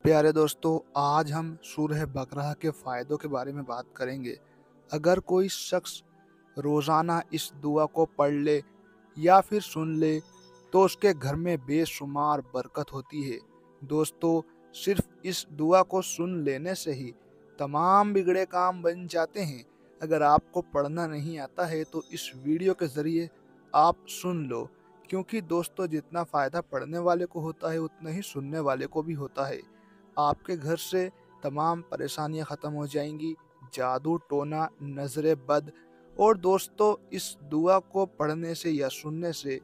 प्यारे दोस्तों, आज हम सूरह बकरा के फ़ायदों के बारे में बात करेंगे। अगर कोई शख्स रोज़ाना इस दुआ को पढ़ ले या फिर सुन ले तो उसके घर में बेशुमार बरकत होती है। दोस्तों, सिर्फ इस दुआ को सुन लेने से ही तमाम बिगड़े काम बन जाते हैं। अगर आपको पढ़ना नहीं आता है तो इस वीडियो के ज़रिए आप सुन लो, क्योंकि दोस्तों जितना फ़ायदा पढ़ने वाले को होता है उतना ही सुनने वाले को भी होता है। आपके घर से तमाम परेशानियां ख़त्म हो जाएंगी, जादू टोना नज़र बद। और दोस्तों, इस दुआ को पढ़ने से या सुनने से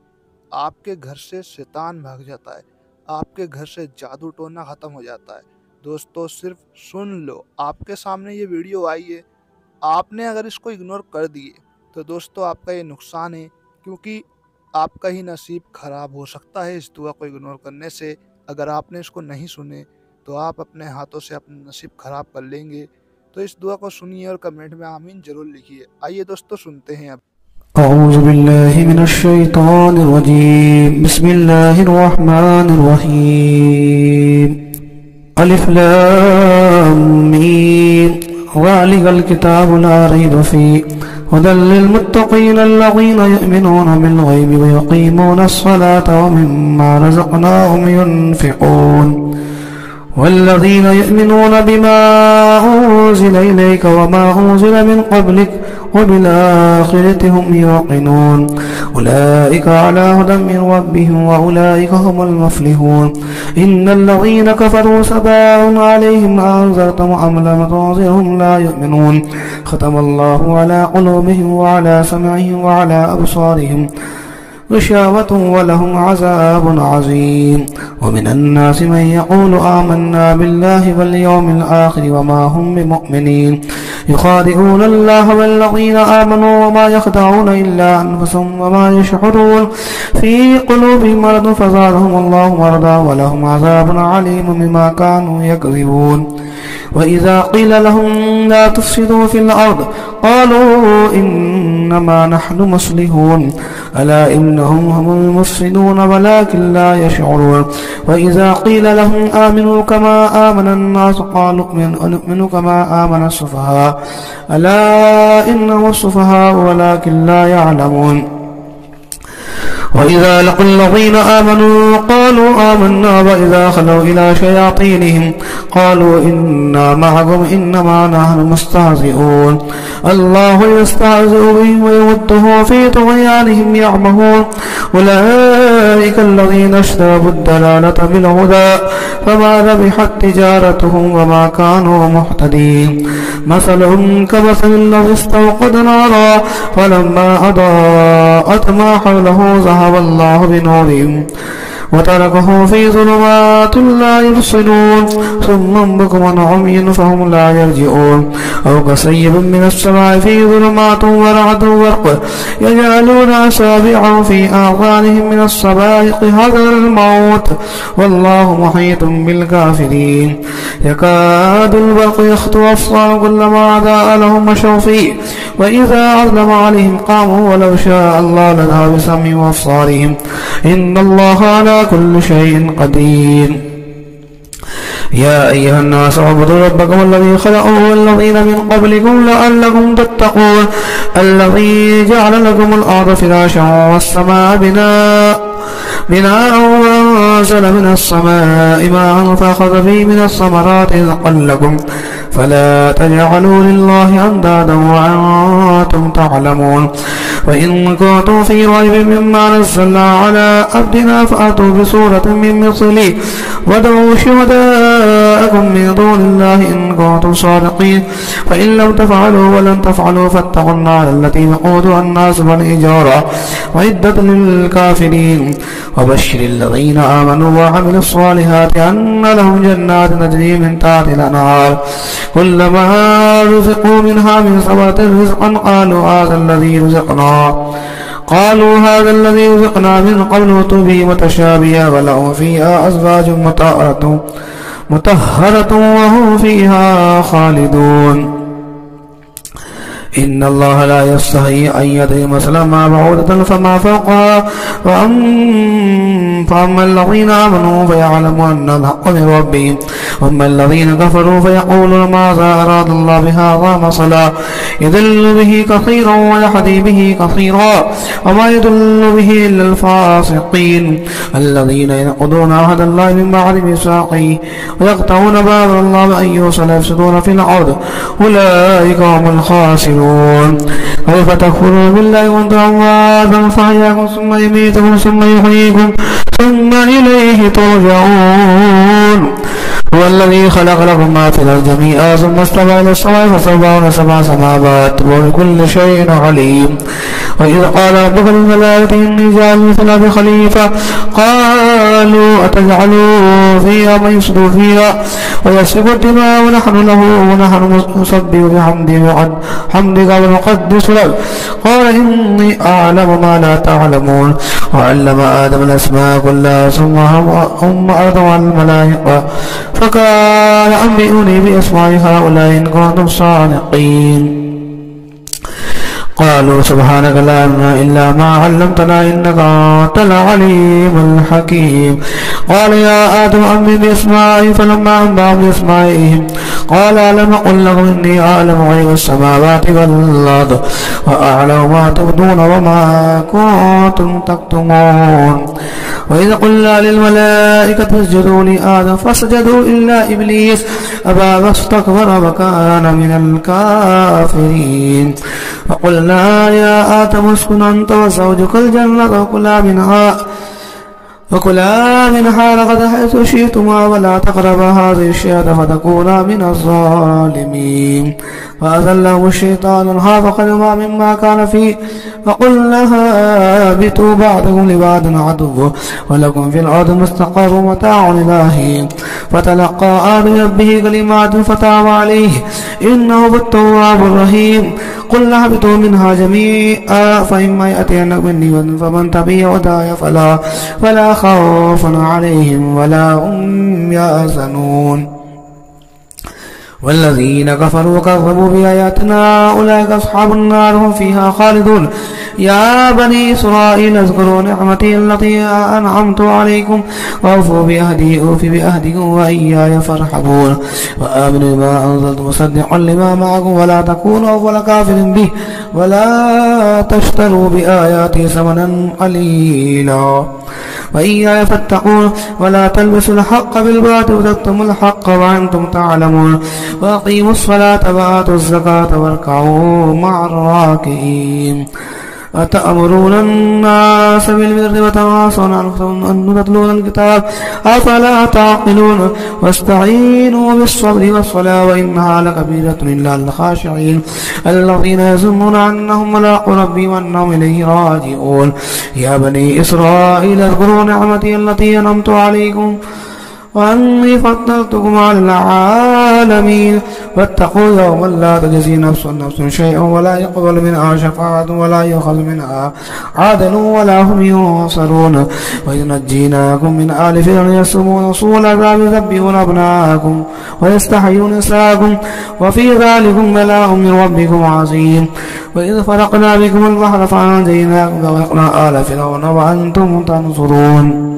आपके घर से शैतान भाग जाता है, आपके घर से जादू टोना ख़त्म हो जाता है। दोस्तों, सिर्फ सुन लो। आपके सामने ये वीडियो आई है, आपने अगर इसको इग्नोर कर दिए तो दोस्तों आपका ये नुकसान है, क्योंकि आपका ही नसीब ख़राब हो सकता है इस दुआ को इग्नोर करने से। अगर आपने इसको नहीं सुने तो आप अपने हाथों से अपना नसीब ख़राब कर लेंगे। तो इस दुआ को सुनिए और कमेंट में आमीन ज़रूर लिखिए। आइए दोस्तों, सुनते हैं अब। अऊज़ु बिल्लाहि मिनश शैतानिर रजीम। बिस्मिल्लाहिर रहमानिर रहीम। अलिफ लाम मीम। ज़ालिकल किताबु ला रैब फ़ीहि हुदल लिल मुत्तक़ीन अल्लज़ीना युमिनूना बिल ग़ैबि व युक़ीमूनस सलाता व मिम्मा रज़क़नाहुम युनफ़िक़ून والذين يؤمنون بما أنزل إليك وما أنزل من قبلك وبالآخرة هم يوقنون أولئك على هدى من ربهم وأولئك هم المفلحون إن الذين كفروا سواء عليهم أنذرتهم أم لم تنذرهم لا يؤمنون ختم الله على قلوبهم وعلى سمعهم وعلى أبصارهم غشاوة ولهم عذاب عظيم ومن الناس من يقول آمنا بالله واليوم الآخر وما هم بمؤمنين يخادعون الله والذين آمنوا وما يخدعون إلا أنفسهم وما يشعرون في قلوبهم مرض فزادهم الله مرضا ولهم عذاب عليم بما كانوا يكذبون وإذا قيل لهم لا تفسدوا في الأرض قالوا إنما نحن مصلحون ألا إنهم هم المفسدون ولكن لا يشعرون وإذا قيل لهم آمنوا كما آمن الناس قالوا نؤمن كما آمن السفهاء ألا إنهم السفهاء ولكن لا يعلمون وإذا لقوا الذين آمنوا قالوا آمنا وإذا خلوا إلى شياطينهم قالوا إنا معكم إنما نحن مستهزئون الله يستهزئ بهم ويمدهم في طغيانهم يعمهون أولئك الذين اشتروا الضلالة بالهدى فما ربحت تجارتهم وما كانوا مهتدين مثلهم كمثل الذي استوقد نارا فلما أضاءت ما حوله ذهب الله بنورهم وتركه في ظلمات لا يبصرون ثم بكم عمي فهم لا يرجعون أو كصيب من السماء في ظلمات ورعد وبرق يجعلون أصابعهم في آذانهم من الصواعق حذر الموت والله محيط بالكافرين يكاد البرق يخطف أبصارهم كلما أضاء لهم مشوا فيه وإذا أظلم عليهم قاموا ولو شاء الله لذهب بسمعهم وأبصارهم إن الله على كل شيء قدير يا أيها الناس اعبدوا ربكم الذي خلقكم والذين من قبلكم لعلكم تتقون الذي جعل لكم الأرض فراشا والسماء بناء وأنزل من السماء ماء فأخذ به من الثمرات رزقا لكم فلا تجعلوا لله أندادا وأنتم تعلمون وإن كنتم في ريب مما نزلنا على عبدنا فأتوا بسورة من مثله وادعوا شهداءكم من دون الله إن كنتم صادقين فإن لم تفعلوا ولن تفعلوا فاتقوا النار التي وقودها الناس والحجارة وعدت للكافرين وبشر الذين آمنوا وعملوا الصالحات أن لهم جنات تجري من تحتها الأنهار كلما رزقوا منها من ثمرة رزقا قالوا هذا الذي رزقنا من قبل وأتوا به متشابها ولهم فيها أزواج مطهرة وهم فيها خالدون إن الله لا يستحي أن يضرب مثلا ما بعوضة فما فوقها فأما الذين آمنوا فيعلمون أن الحق من ربهم وأما الذين كفروا فيقولون ماذا أراد الله بهذا مثلا يضل به كثيرا ويهدي به كثيرا وما يضل به إلا الفاسقين الذين ينقضون عهد الله من بعد ميثاقه ويقطعون ما أمر الله بأن يوصل يفسدون في الأرض أولئك هم الخاسرون كيف تكفرون بالله وأنتم أمواتا فأحياكم ثم يميتكم ثم يحييكم ثم إليه ترجعون هو الذي خلق لكم ما في الأرض جميعا ثم استوى إلى السماء فسواهن سبع سماوات وبكل شيء عليم وإذ قال ربك للملائكة إني جاعل في الأرض خليفة قالوا أتجعل فيها من يفسد فيها ويسفك الدماء ونحن نسبح بحمدك ونقدس لك قال إني أعلم ما لا تعلمون وعلم آدم الأسماء كلها ثم هم أرضوا على الملائكة فقال أنبئوني بأسماء هؤلاء إن كنتم صادقين قالوا سبحانك لا علم إلا ما علمتنا إنك أنت العليم الحكيم قال يا آدم أنبئني بأسمائهم فلما أنبأهم بأسمائهم قال ألم أقل لكم إني أعلم غيب السماوات والأرض وأعلم ما تبدون وما كنتم تكتمون وإذا قلنا للملائكة اسجدوا لآدم فسجدوا إلا إبليس أبى واستكبر وكان من الكافرين فقلنا يا آدم اسكن أنت وزوجك الجنة وكلا منها رغد حيث شئتما ولا تقربا هذه الشجرة فتكونا من الظالمين فأذلهم الشيطان عنها فخرجا مما كان فيه فقلنا اهبطوا بعضكم لبعض عدو ولكم في الأرض مستقر ومتاع إلى حين فتلقى آدم ربه كلمات فتاب عليه إنه هو التواب الرحيم قلنا اهبطوا منها جميعا فإما يأتينكم مني فمن تبع هداي فلا خوف عليهم ولا هم يحزنون والذين كفروا وكذبوا بآياتنا أولئك أصحاب النار هم فيها خالدون يا بني إسرائيل اذكروا نعمتي التي أنعمت عليكم وأوفوا بأهدي أوف بأهدكم وإياي فارحبون وآمنوا بما أنزلت مصدقا لما معكم ولا تكونوا أول كافر به ولا تشتروا بآياتي ثمنا قليلا وإياي فاتقون ولا تلبسوا الحق بالباطل وتكتموا الحق وأنتم تعلمون وأقيموا الصلاة وآتوا الزكاة واركعوا مع الراكعين أتأمرون الناس بالبر وتناصون أن تتلون الكتاب أفلا تعقلون واستعينوا بالصبر والصلاة وإنها لكبيرة إلا الخاشعين الذين يظنون أنهم ملاقو ربهم وأنهم إليه راجعون يا بني إسرائيل اذكروا نعمتي التي أنعمت عليكم وأني فضلتكم على العالمين واتقوا يوما لا تجزي نفس شيئا ولا يقبل منها شفاعة ولا يؤخذ منها عدل ولا هم ينصرون وإذ نجيناكم من آل فرعون يسومون سوء العذاب يذبحون أبناءكم ويستحيون نساءكم وفي ذلكم بلاء من ربكم عظيم وإذ فرقنا بكم البحر فأنجيناكم وأغرقنا آل فرعون وأنتم تنصرون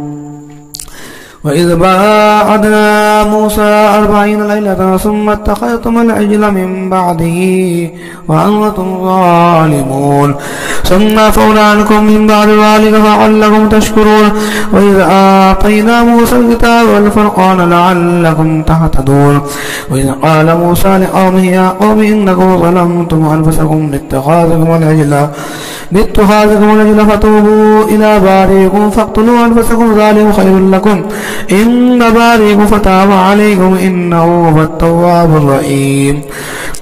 وإذ باعدنا موسى 40 ليلة ثم اتخذتم العجل من بعده وأنتم ظالمون ثم عفونا عنكم من بعد ذلك لعلكم تشكرون وإذ آتينا موسى الكتاب والفرقان لعلكم تهتدون وإذ قال موسى لقومه يا قوم إنكم ظلمتم أنفسكم باتخاذكم العجل فتوبوا إلى بارئكم فاقتلوا أنفسكم ذلك خير لكم إن بارئكم فتاب عليكم إنه هو التواب الرحيم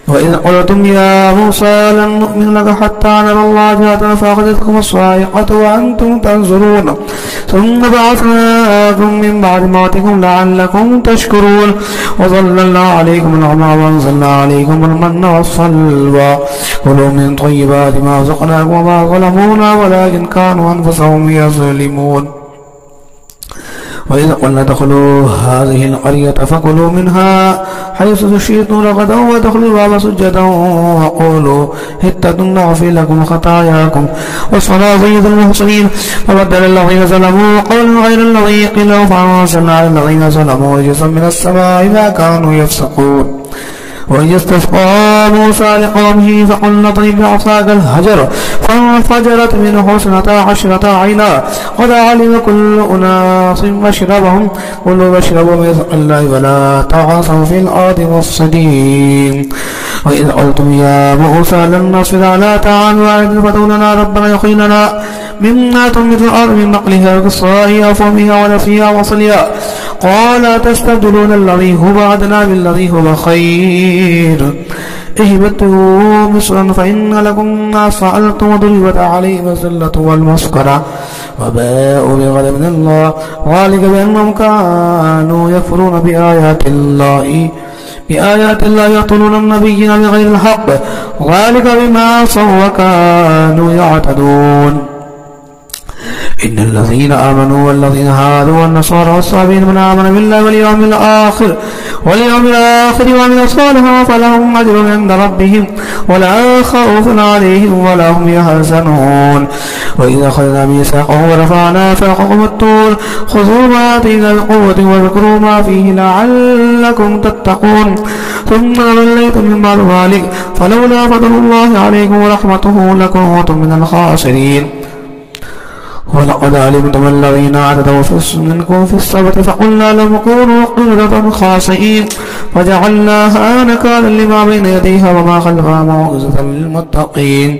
وإذ قلتم يا موسى لن نؤمن لك حتى نرى الله جهرة فأخذتكم الصاعقة وأنتم تنظرون ثم بعثناكم من بعد موتكم لعلكم تشكرون وظللنا عليكم الغمام وأنزلنا عليكم المن والسلوى كلوا من طيبات ما رزقناكم وما ظلمونا ولكن كانوا أنفسهم يظلمون وإذ قلنا ادخلوا هذه القرية فكلوا منها حيث شئتم رغدا وادخلوا الباب سجدا وقولوا حطة نغفر لكم خطاياكم وصناديد المحسنين فبدل الذين ظلموا قولا غير الذي قيل لهم فأرسلنا على الذين ظلموا رجزا من السماء ما كانوا يفسقون. وإذ استسقى موسى لقومه فقلنا اضرب بعصاك الحجر فانفجرت منه 12 عينا قد علم كل أناس مشربهم كلوا واشربوا من رزق الله ولا تعثوا في الأرض مفسدين. وإذ قلتم يا موسى لن نصبر على طعام واحد فادع لنا ربك يخرج لنا مما تنبت الأرض من بقلها وقصائها وفومها ونسيها وصلها قال تستبدلون الذي هو أدنى بالذي هو خير اهبطوا مصرا فإن لكم ما سألتم وضربت عليهم الذلة والمسكنة وباءوا بغضب من الله ذلك بأنهم كانوا يكفرون بآيات الله يقتلون النبيين بغير الحق ذلك بما عصوا وكانوا يعتدون. إن الذين آمنوا والذين هادوا والنصارى والصابين من آمن بالله واليوم الآخر وعمل صالحا فلهم أجر عند ربهم ولا خوف عليهم ولا هم يحزنون. وإذا أخذنا ميثاقهم ورفعنا فوقهم الطور خذوا ما آتينا بقوة واذكروا ما فيه لعلكم تتقون ثم توليتم من بعد ذلك فلولا فضل الله عليكم ورحمته لكنتم من الخاسرين. ولقد علمتم الذين اعتدوا منكم في السبت فقلنا لهم كونوا قردة خاسئين وجعلناها نكالا لما بين يديها وما خلفها موعظة للمتقين.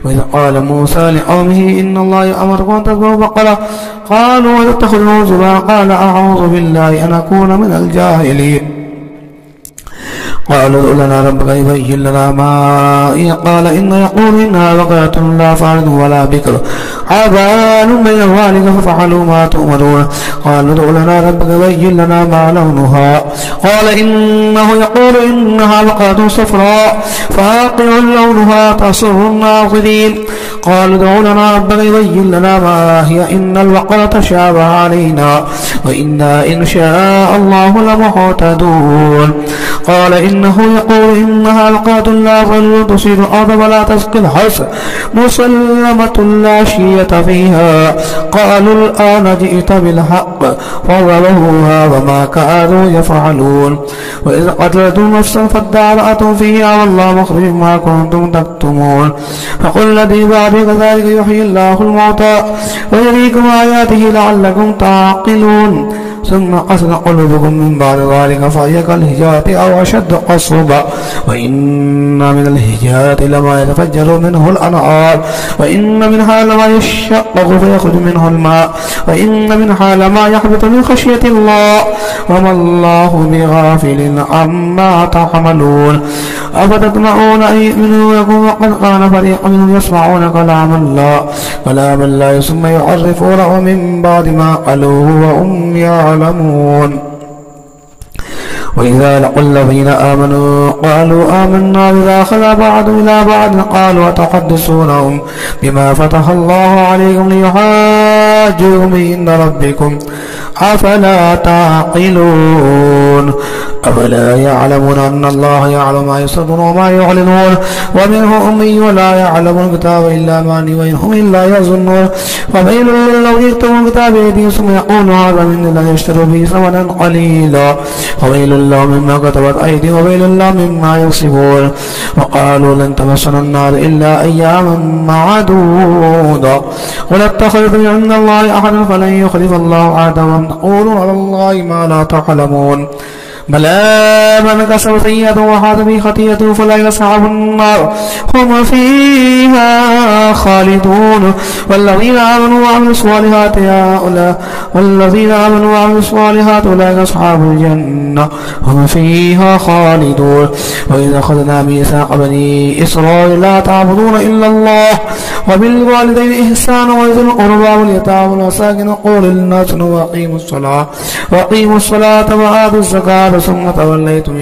وإذ قال موسى لقومه إن الله يأمركم أن تذبحوا بقرة قالوا وتتخذوا هزوا قال أعوذ بالله أن أكون من الجاهلين. قالوا ادع لنا ربك يبين لنا ما هي قال يقول إنها بقرة لا فارض ولا بكر عبان بين ذلك ففعلوا ما تؤمرون. قالوا ادع لنا ربك يبين لنا ما لونها قال إنه يقول إنها بقرة صفراء فاقع لونها تسر الناظرين. قالوا ادع لنا ربك يبين لنا ما هي إن البقرة تشابه علينا وإنا إن شاء الله لمهتدون. قال إنه يقول إنها بقرة لا ظل تصير الأرض ولا تسقي الحرث مسلمة لا شية فيها. قالوا الآن جئت بالحق فضربوها وما كانوا يفعلون. وإذ قتلتم نفسا فادارأتم فيها والله مخرج ما كنتم تكتمون. فقل الذي بعد كذلك يحيي الله الموتى ويريكم آياته لعلكم تعقلون. ثم قست قلوبكم من بعد ذلك فهي كالحجارة أو أشد قسوة وإن من الحجارة لما يتفجر منه الأنهار وإن منها لما يشقق فيخرج منه الماء وإن منها لما يحبط من خشية الله وما الله بغافل عما تعملون. أفتطمعون أن يؤمنوا لكم وقد كان فريق منهم يسمعون كلام الله ثم يعرفونه من بعد ما قالوه وهم يعلمون. وإذا لقوا الذين آمنوا قالوا آمنا إذا خلا بعض إلى بعض قالوا أتحدثونهم بما فتح الله عليكم ليحاجوكم عند ربكم أفلا تعقلون. أفلا يعلمون أن الله يعلم ما يسرون وما يعلنون ومنهم أمي ولا يعلم الكتاب إلا أماني وإنهم إلا يظنون. وويل للذين يكتبون الكتاب بأيديهم ثم يقولون هذا من الذين يشتروا به ثمنا قليلا وويل لهم مما كتبت أيديهم وويل لهم مما يكسبون. وقالوا لن تمسنا النار إلا أياما معدودة قل اتخذتم عند الله أحدا فلن يخلف الله عهده وأن تقولوا على الله ما لا تعلمون. بلى من كسب سيئة وحاط به خطيئته فلا أصحاب النار هم فيها خالدون. والذين آمنوا وعملوا الصالحات أولئك أصحاب الجنة هم فيها خالدون. وإذا أخذنا ميثاق بني إسرائيل لا تعبدون إلا الله وبالوالدين إحسانا وذي القربى واليتامى والمساكين وقولوا للناس وأقيموا الصلاة وآتوا الزكاة ثم توليتم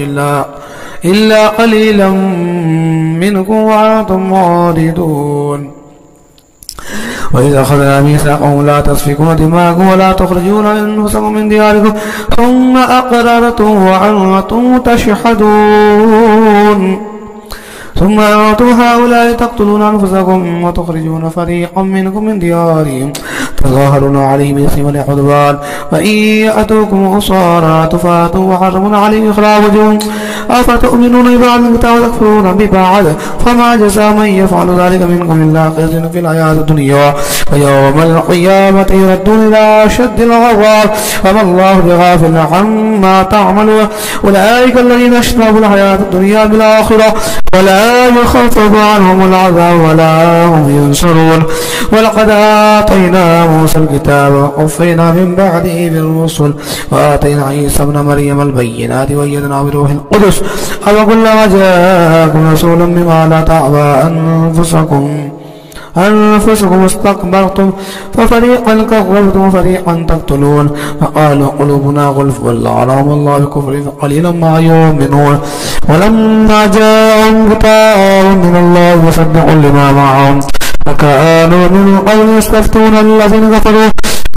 إلا قليلا منكم وأنتم معرضون. وإذا أخذنا ميثاقهم لا تسفكون دماءكم ولا تخرجون أنفسكم من دياركم ثم أقررتم وأنتم تشهدون ثم أنتم هؤلاء تقتلون أنفسكم وتخرجون فريقا منكم من ديارهم تظاهرون عليهم بالإثم والعدوان وإن يأتوكم أسارى تفاتوا وحرمون عليهم إخراجهم أفتؤمنون ببعض الكتاب وتكفرون ببعض فما جزاء من يفعل ذلك منكم إلا خزي في الحياة الدنيا ويوم القيامة يردون إلى أشد العذاب وما الله بغافل عما تعملون أولئك الذين اشتروا الحياة الدنيا بالآخرة ولا يخفف عنهم العذاب ولا هم ينصرون ولقد آتينا موسى الكتاب وقفينا من بعده بالرسل وآتينا عيسى ابن مريم البينات وأيدناه بروح القدس أفكلما جاءكم رسول بما لا تعبى أنفسكم استكبرتم ففريقا كذبتم وفريقا تقتلون فقالوا قلوبنا غلف ولعنهم الله بكفر فقليلا ما يؤمنون ولما جاءهم كتاب من الله مصدق لما معهم فكانوا من قبل يستفتون الذين كفروا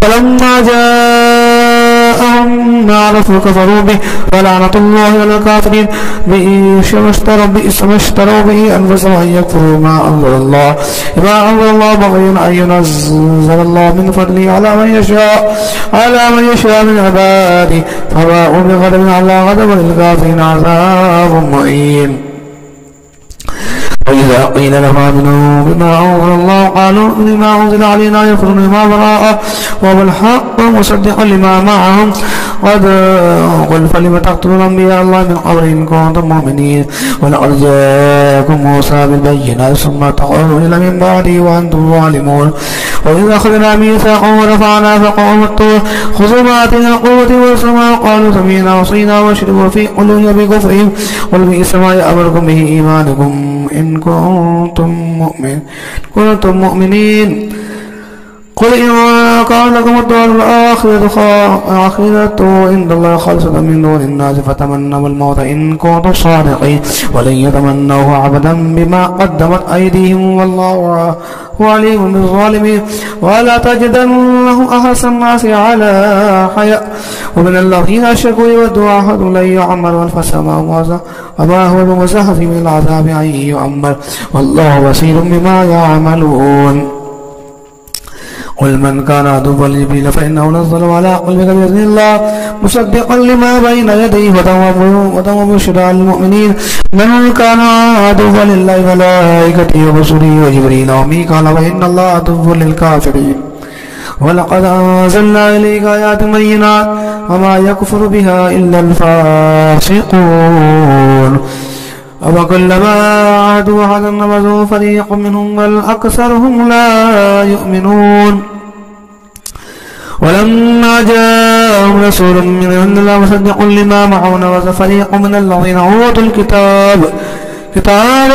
فلما جاءهم ما عرفوا كفروا به ولعنة الله على الكافرين بئس ما اشتروا به أنفسهم أن يكفروا ما أنزل الله بغيا أن ينزل الله من فضله على من يشاء من عباده فباءوا بغضب على غضب للكافرين عذاب مهين وإذا قيل لهم آمنوا بما أنزل الله قالوا لما أنزل علينا يكفرون بما وراءه وهو الحق مصدقا لما معهم قد قل فلم تقتلون أنبياء الله من قبل إن كنتم مؤمنين ولقد جاءكم موسى بالبينات ثم تقولون إلى من بعده وأنتم ظالمون وإذا أخذنا ميثاقهم ورفعنا فوقهم الطور خذوا ما آتينا قوة واسمعوا قالوا سمعنا وعصينا واشربوا في قلوبهم بكفرهم قل بئس ما يأمركم به إيمانكم إن كنتم مؤمنين قل إن كان لكم الدار الآخرة عند الله خالصة من دون الناس فتمنوا الموت إن كنتم صادقين ولن يتمنوه أبدا بما قدمت أيديهم والله عليم بالظالمين ولا تجدنهم أحسن الناس على حياء ومن الذين أشركوا يود أحد لن يعمر ألف سنة وما هو بمزحزح من العذاب أن يعمر والله بصير بما يعملون قل من كان عدوا لجبريل فإنه نزل على قلبك بإذن الله مصدقا لما بين يديه وهدى وبشرى للمؤمنين من كان عدوا لله وملائكته ورسله وجبريل وميكال وإن الله عدو للكافرين ولقد أنزلنا إليك آيات بينات وما يكفر بها إلا الفاسقون وكلما عادوا عهدا نبذوه فريق منهم بل أكثرهم لا يؤمنون ولما جاءهم رسول من عند الله مصدق لما معه نبذ فريق من الذين أوتوا كتاب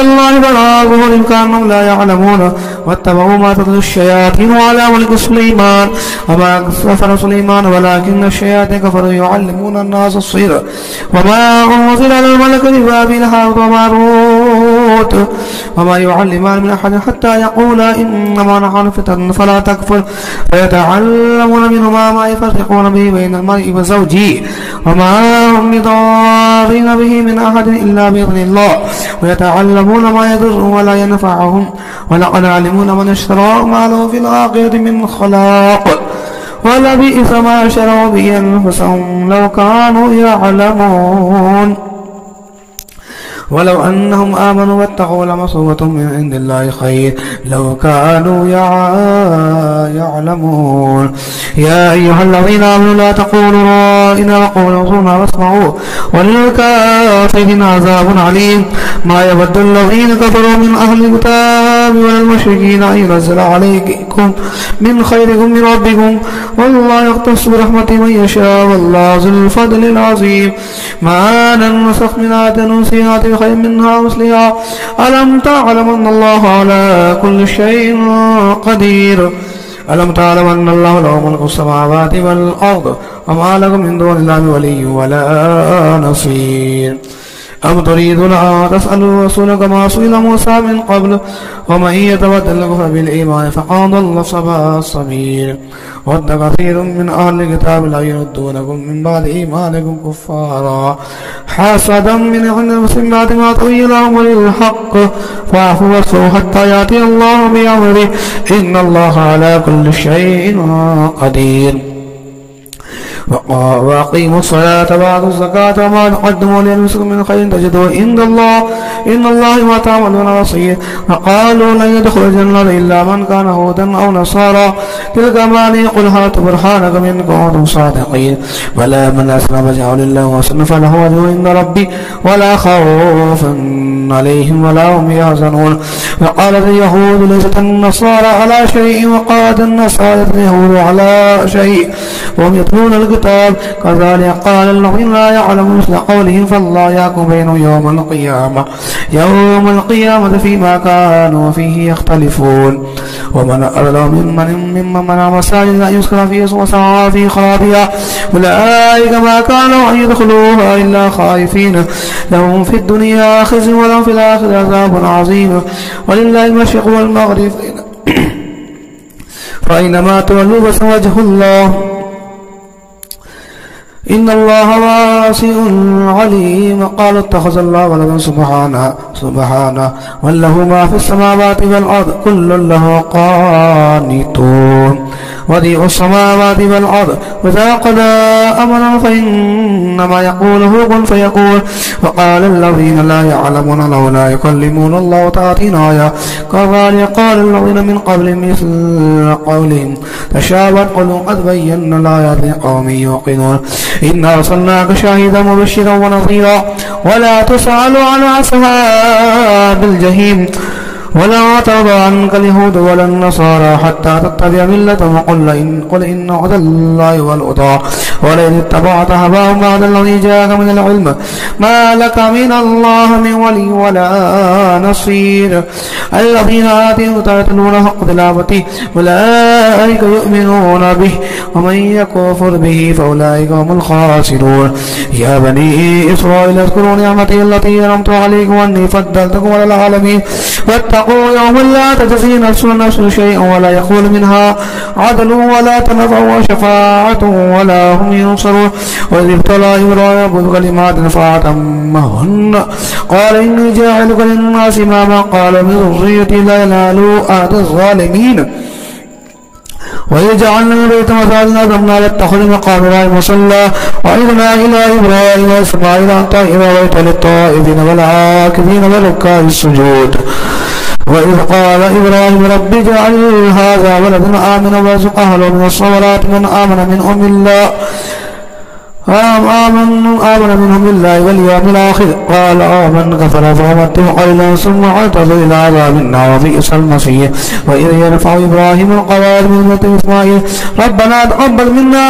الله فراغه إن كانوا لا يعلمون واتبعوا ما تتلو الشياطين على ملك سليمان وما كفر سليمان ولكن الشياطين كفروا يعلمون الناس السحر وما أنزل على الملك ببابل هاروت وماروت وما يعلمان من أحد حتى يقولا إنما نحن فتنة فلا تكفر فيتعلمون منهما ما يفرقون به بين المرء وزوجه وما هم بضارين به من أحد إلا بإذن الله ويتعلمون ما يضرهم ولا ينفعهم ولقد علمون من اشتراه ما له في الآخرة من خلاق ولبئس ما شروا به أنفسهم لو كانوا يعلمون ولو أنهم آمنوا واتقوا لمثوبة من عند الله خير لو كانوا يعلمون يا أيها الذين آمنوا لا تقولوا رائنا وقولوا انظرنا واسمعوا وللكافرين عذاب عليم ما يود الذين كفروا من أهل الكتاب والمشركين أن ينزل عليكم من خيركم من ربكم والله يختص برحمته من يشاء والله ذو الفضل العظيم ما ننسخ من آية ننسها خير منها مثلها ألم تعلم أن الله على كل شيء قدير ألم تعلم أن الله له ملك السماوات والأرض وما لكم من دون الله ولي ولا نصير أم تريدون أن تسألوا رسولكم كما سئل موسى من قبل ومن يتبدل الكفر بالإيمان فقد ضل سواء السبيل ود كثير من أهل الكتاب لا يردونكم من بعد إيمانكم كفارا حسدا من عند المسلمين بعد ما تبين لهم الحق فاعفوا واصفحوا حتى يأتي الله بأمره إن الله على كل شيء قدير وأقيموا الصلاة وآتوا الزكاة وما تقدموا لأنفسكم من خير تجدوه عند الله إن الله ما تعملون بصير وقالوا لن يدخل الجنة إلا من كان هودا أو نصارى تلك أماني قل هاتوا برهانكم إن كنتم صادقين بلى من أسلم وجهه لله وأحسن فله أجر عند ربي ولا خوف عليهم ولا هم يحزنون وقالت اليهود ليست النصارى على شيء وقالت النصارى اليهود على شيء وهم يتلون الكتاب كذلك قال الذين لا يعلمون مثل قولهم فالله يحكم بينهم يوم القيامة فيما كانوا فيه يختلفون ومن أظلم ممن منع مساجد أن يذكر فيه اسمه وسعى في خرابها أولئك ما كانوا أن يدخلوها إلا خائفين لهم في الدنيا خزي ولهم في الآخرة عذاب عظيم ولله المشرق والمغرب فأينما تولوا فسوجه الله إن الله واسع عليم قال اتخذ الله ولدا سبحانه وله ما في السماوات والأرض كل له قانتون بديع السماوات والأرض وإذا قضى أمرا فإنما يقوله كن فيقول وقال الذين لا يعلمون لولا يكلمون الله تأتينا آية كذلك قال الذين من قبل مثل قولهم تشابهت قلوبهم قد بينا الآيات لقوم يوقنون إنا أرسلناك شاهدا مبشرا ونظيرا ولا تسأل عن أصحاب الجحيم ولا ترضى عنك اليهود ولا النصارى حتى تتبع ملتهم قل إن هدى الله والهدى ولئن اتبعت هواهم بعد الذي جاءك من العلم ما لك من الله من ولي ولا نصير الذين آتيهم يتلون حق تلاوته أولئك يؤمنون به ومن يكفر به فأولئك هم الخاسرون يا بني إسرائيل اذكروا نعمتي التي أنعمت عليكم وأني فضلتكم على العالمين واتقوا يوما لا تجزي نفس نفس شيئا ولا يقول منها عدل ولا تنفع شفاعة ولا هم ينصرون وإذ ابتلى إبراهيم بكلمات فأتمهن قال إني جاعلك للناس إماما قال من ذريتي لا ينال أحد الظالمين وإذ جعلنا البيت مثلا ضمنا لاتخذ مقام إبراهيم مصلى وعيدنا إلى إبراهيم وإسماعيل أن طهر بيت للطائفين والعاكفين والركع السجود وإذ قال إبراهيم رب اجعل هذا بلدا آمنا وارزق أهله من الثمرات من آمن منهم بالله واليوم الآخر قال آمن كفر فأمته قليلا ثم اعتذر إلى عذاب النار وبئس المصير وإذ يرفع إبراهيم القواعد من بيت إسماعيل ربنا تقبل منا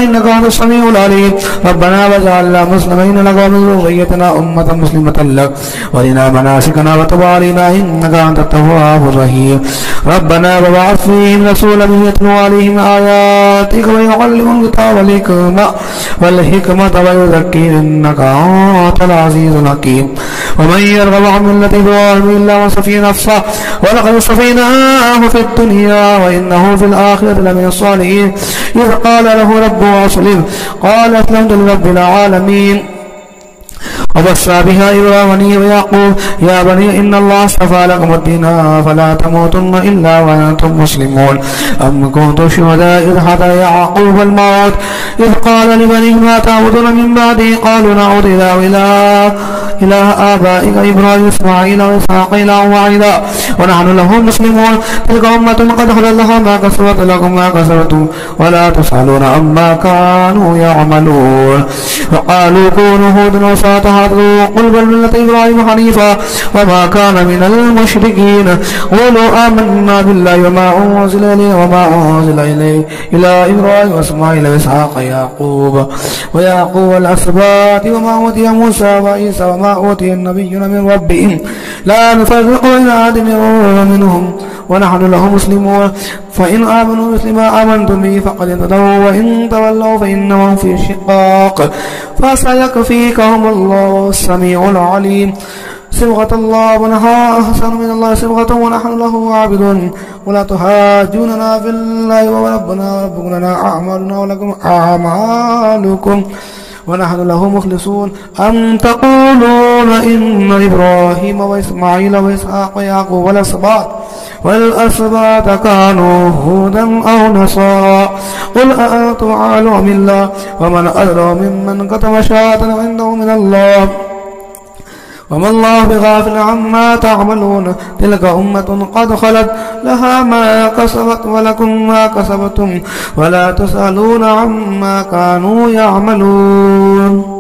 إنك أنت السميع العليم ربنا واجعلنا مسلمين لك ومن ذريتنا أمة مسلمة لك وارنا مناسكنا وتب علينا إنك أنت التواب الرحيم ربنا وبعث فيهم رسولا يتلو عليهم آياتك ويعلمهم الكتاب والحكمة ويزكيهم إنك أنت العزيز الحكيم ومن يرغب عن ملة إبراهيم إلا من سفي نفسه ولقد اصطفيناه في الدنيا وإنه في الآخرة لمن الصالحين إذ قال له ربه أسلم قال أسلمت لرب العالمين وبصى بها إبراهيم ويعقوب يا بني إن الله اصطفى لكم الدين فلا تموتن إلا وأنتم مسلمون أم كنتم شهداء إذ حضر يعقوب الموت إذ قال لبنيه ما تعبدون من بعدي قالوا نعبد إله آبائك إبراهيم إسماعيل وإسحاق إلها واحدا ونحن له مسلمون تلك أمة قد خلت لها ما كسبت لكم ما كسبتم ولا تسألون عما كانوا يعملون وقالوا كونوا هودا وصاة قل بل ملة إبراهيم حنيفا وما كان من المشركين قولوا آمنا بالله وما أنزل إليه وما أنزل إليه إلى إبراهيم وإسماعيل وإسحاق ويعقوب والأسباط وما أوتي موسى وعيسى وما أوتي النبيون من ربهم لا نفرق بين أحد منهم ونحن له مسلمون فإن آمنوا مثل ما آمنتم به فقد اهتدوا وإن تولوا فإنهم في شقاق فسيكفيكهم الله السميع العليم صبغة الله ونحن أحسن من الله صبغة ونحن له عابدون ولا تحاجوننا في الله وربنا وربكم لنا أعمالنا ولكم أعمالكم ونحن له مخلصون أم تقولون إن إبراهيم وإسماعيل وإسحاق ويعقوب والأسباط كانوا هودا أو نصارى قل أأنتم أعلم أم الله ومن أدرى ممن كتم شهادة عنده من الله وما الله بغافل عما تعملون تلك أمة قد خلت لها ما كسبت ولكم ما كسبتم ولا تسألون عما كانوا يعملون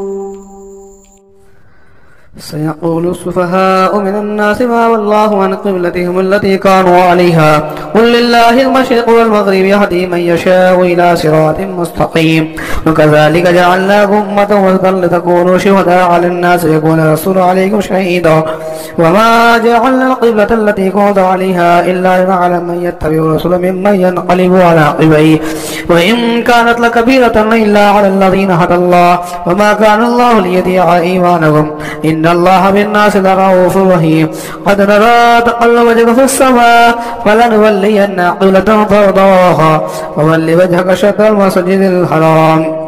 سيقول السفهاء من الناس ما والله عن قبلتهم التي كانوا عليها قل لله المشرق والمغرب يهدي من يشاء إلى صراط مستقيم وكذلك جعلناكم أمة وسطا لتكونوا شهداء على الناس ويكون الرسول عليكم شهيدا وما جعلنا القبلة التي كنت عليها إلا لنعلم من يتبع الرسول ممن ينقلب على عقبيه وإن كانت لكبيرة إلا على الذين هدى الله وما كان الله ليضيع إيمانكم إن الله بالناس لرؤوف رحيم قد نرى تقلب وجهك في السماء فلنولين قبلة ترضاها وول وجهك شطر المسجد الحرام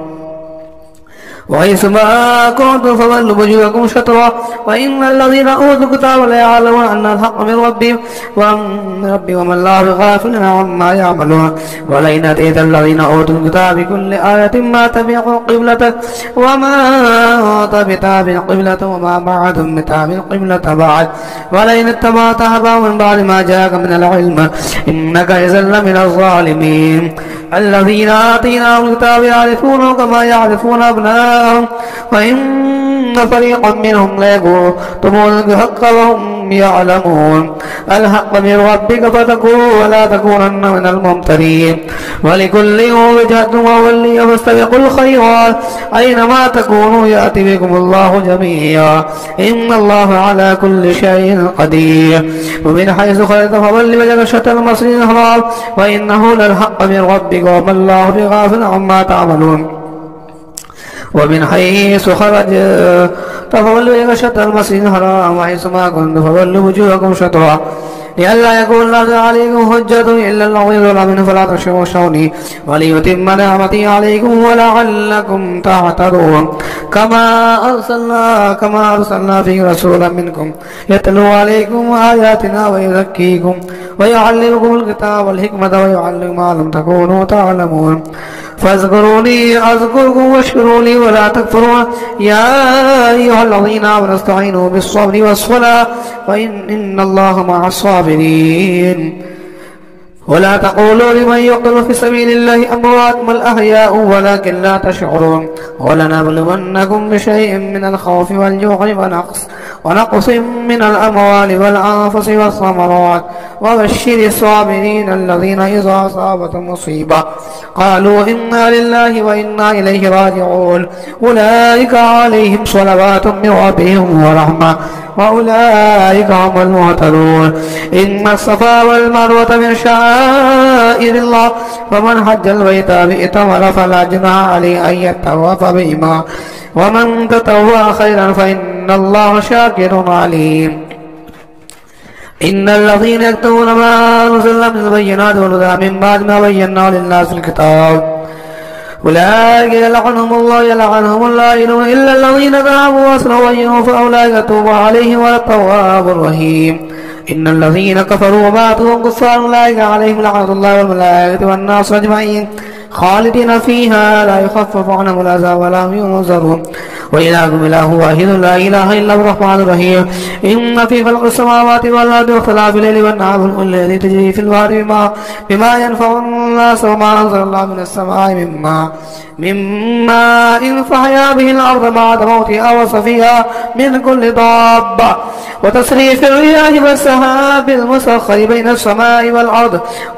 وحيثما كنتم فولوا وجوهكم شطرا وإن الذين أوتوا الكتاب ليعلمون أن الحق من ربهم وما الله بغافل عما يعملون ولئن أتيت الذين أوتوا الكتاب بكل آية ما تبعوا قبلتك وما تبتابع قبلة وما بعدهم بتابع قبلة بعد ولئن اتبعت أهواءهم من بعد ما جاءك من العلم إنك إذا لمن الظالمين الذين آتيناهم الكتاب يعرفونه كما يعرفون أبناءهم وإن فريقا منهم ليكتمون الحق وهم يعلمون الحق من ربك فتكون ولا تكونن من الممترين ولكل وجهة وولي فاستبقوا الخيرات أينما تكونوا يأتي بكم الله جميعا إن الله على كل شيء قدير ومن حيث خرجت فول وجهك شطر المسجد الحرام وإنه للحق من ربك وما الله بغافل عما تعملون ومن حيث خرج فولوا وجهك شطر المسجد الحرام وحيثما كنتم فولوا وجوهكم شطرا لئلا يكون الناس عليكم حجة إلا الذين ظلموا منهم فلا تخشوني وليتم نعمتي عليكم ولعلكم تهتدون كما أرسلنا في رسولا منكم يتلو عليكم آياتنا ويزكيكم ويعلمكم الكتاب والحكمة ويعلمكم ما لم تكونوا تعلمون فاذكروني أذكركم واشكروا لي ولا تكفرون يا أيها الذين آمنوا استعينوا بالصبر والصلاة وإن الله مع الصابرين ولا تقولوا لمن يقتل في سبيل الله أموات بل أحياء ولكن لا تشعرون ولنبلونكم بشيء من الخوف والجوع ونقص من الأموال والأنفس والثمرات وبشر الصابرين الذين إذا أصابتهم مصيبة قالوا إنا لله وإنا إليه راجعون أولئك عليهم صلوات من ربهم ورحمة وأولئك هم المهتدون إن الصفا والمروة من شعائر الله فمن حج البيت بإتمر فلا جناح عليه أن يطوف بهما ومن تطوع خيرا فإن الله شاكر عليم إن الذين يكتمون ما أنزلنا من البينات والهدى من بعد ما بيناه للناس في الكتاب أولئك يلعنهم الله إلا الذين تابوا وأصلحوا بينهم فأولئك يتوب عليهم والتواب الرحيم إن الذين كفروا وماتوا وهم كفار أولئك عليهم لعنة الله والملائكة والناس أجمعين خالدين فيها لا يخفف عنهم العذاب ولا هم ينظرون وإلهكم إله واحد لا إله إلا هو الرحمن الرحيم إن في خلق السماوات والأرض واختلاف الليل والنهار الذي تجري في البحر بما ينفع الناس وما أنزل الله من السماء مما فأحيا به الأرض بعد موتها وصفيها من كل دابة وتصريف الرياح والسحاب المسخر بين السماء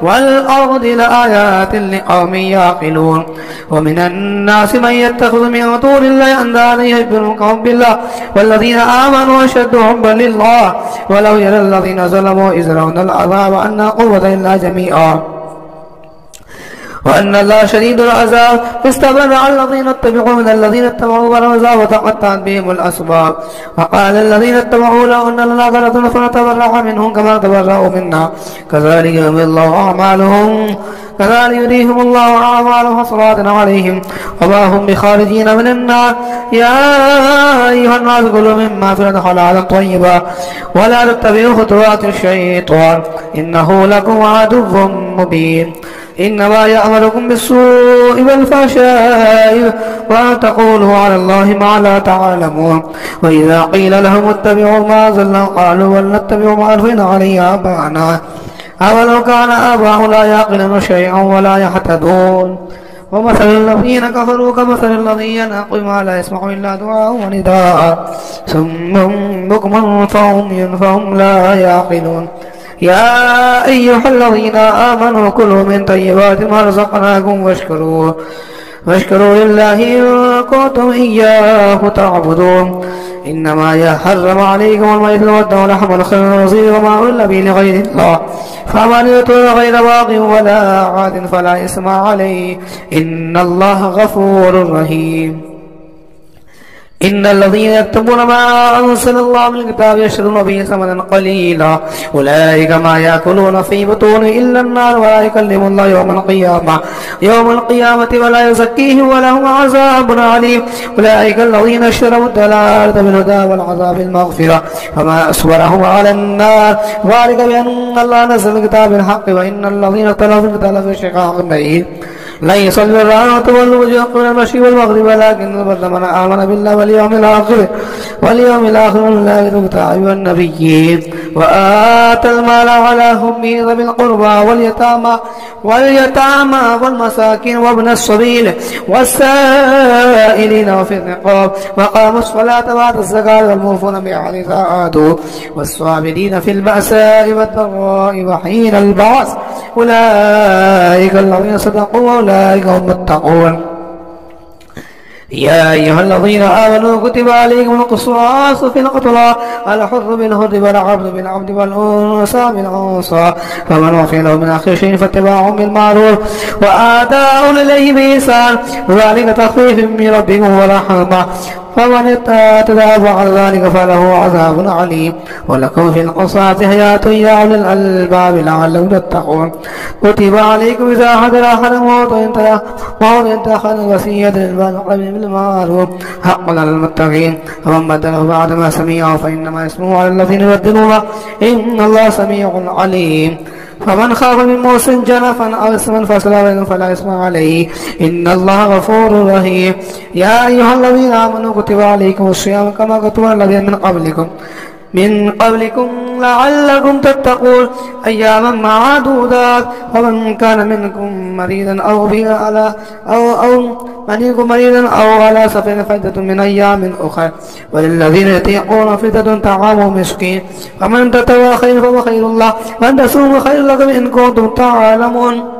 والأرض لآيات لقوم يعقلون ومن الناس من يتخذ من دون الله أندادا كان يحبهم كحب الله والذين آمنوا أشد حبا لله ولو يرى الذين ظلموا إذ يرون العذاب أن قوة إلا جميعا وأن الله شديد العذاب استبرأ الذين اتبعوا من الذين اتبعوا برزا وتقطعت بهم الأسباب وقال الذين اتبعوا لو أن لنا كرة فنتبرأ منهم كما تبرأوا منا كذلك يريهم الله أعمالهم حسرات عليهم وما هم بخارجين من النار يا أيها الناس كلوا مما في الأرض حلالا طيبا ولا تتبعوا خطوات الشيطان إنه لكم عدو مبين إنما يأمركم بالسوء والفحشاء وأن تقولوا على الله ما لا تعلمون وإذا قيل لهم اتبعوا ما أنزلنا قالوا بل نتبع ما ألفينا عليه آباءنا أولو كان آباؤهم لا يعقلون شيئا ولا يهتدون ومثل الذين كفروا كمثل الذي ينعق ما لا يسمع إلا دعاء ونداء صم بكم فهم لا يعقلون يا أيها الذين آمنوا كلوا من طيبات ما رزقناكم واشكروا لله إن كنتم إياه تعبدون إنما يحرم عليكم الميت والدم ولحم الخنزير وما أهل به لغير الله فمن اضطر غير باغ ولا عاد فلا إثم عليه إن الله غفور رحيم إن الذين يكتمون ما أنزل الله من الكتاب يشترون به ثمنا قليلا أولئك ما يأكلون في بطون إلا النار ولا يكلم الله يوم القيامة ولا يزكيهم ولهم عذاب عليم أولئك الذين اشتروا الضلالة بالهدى والعذاب المغفرة فما أصبرهم على النار ذلك بأن الله نزل الكتاب بالحق وإن الذين اختلفوا في الكتاب في شقاق بعيد ليس البر أن تولوا وجوهكم إلى المشرق والمغرب ولكن البر من آمن بالله واليوم الآخر والملائكة والنبيين وآتى المال على حبه ذوي القربى واليتامى والمساكين وابن السبيل والسائلين وفي الرقاب وقاموا الصلاة وآتوا الزكاة والموفون بعهدهم إذا عاهدوا والصابرين في البأساء والضراء وحين البعث أولئك الذين صدقوا وأولئك هم المتقون يا أيها الذين آمنوا كتب عليكم القصاص في القتلى الحر بالحر والعبد بالعبد والأنثى بالأنثى فمن عفي له من أخيه شيء فاتباع بالمعروف وآداء إليه بإحسان ذلك تخفيف من ربكم ورحمة فمن اعتدى بعد ذلك فله عذاب عليم ولكم في القصاص حياة يا أولي الألباب لعلكم تتقون كتب عليكم إذا حضر أحد الموت إن تأخذ وصية للوالدين بالمعروف حقا على المتقين فمن بدله بعد ما سمعه فإنما اسمه على الذين يبدلونه إن الله سميع عليم فمن خاف من موص جنفا أو إثما فلا إثم عليه إن الله غفور رحيم يا أيها الذين آمنوا كتب عليكم الصيام كما كتب على الذين من قبلكم لعلكم تتقون أياما معدودات فمن كان منكم مريضا أو على سفر فعدة من أيام أخرى وللذين يطيقون فدية طعام مسكين فمن تطوع خيرا فهو خير الله وأن تصوموا خير لكم إن كنتم تعلمون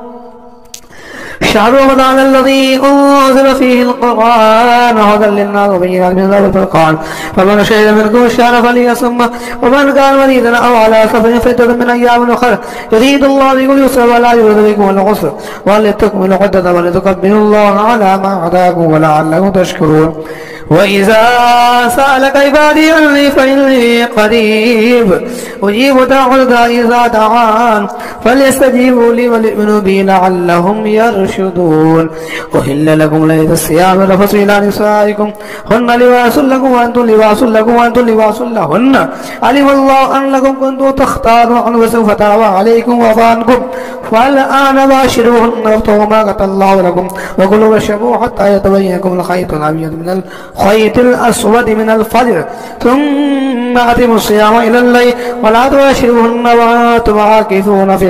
شهر رمضان الذي أنزل فيه القرآن هدى للناس وبينات من الهدى والفرقان فمن شهد منكم الشهر فليصمه ومن كان مريضا أو على سفر فعدة من أيام أخرى يريد الله بكم اليسر ولا يريد بكم العسر ولتكملوا العدة ولتكبروا الله على ما هداكم ولعلكم تشكرون وإذا سألك عبادي عني فإني قريب أجيب دعوة الداعي إذا دعان فليستجيبوا لي وليؤمنوا بي لعلهم يرشدون أحل لكم ليلة الصيام الرفث إلى نسائكم هن لباس لكم وأنتم لباس لكم وأنتم لباس لهن علم الله أنكم كنتم تختارون وسوف تاب عليكم وعفى عنكم فالآن باشروهن وابتغوا ما كتب الله لكم وكلوا واشربوا حتى يتبين لكم الخيط الأبيض من الخيط الأسود من الفجر ثم أتموا الصيام إلى الليل ولا تباشروهن وأنتم عاكفون في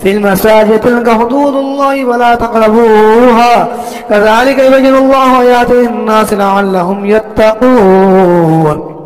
المساجد تلك حدود الله ولا تقربوها كذلك يبين الله آياته للناس لعلهم يتقون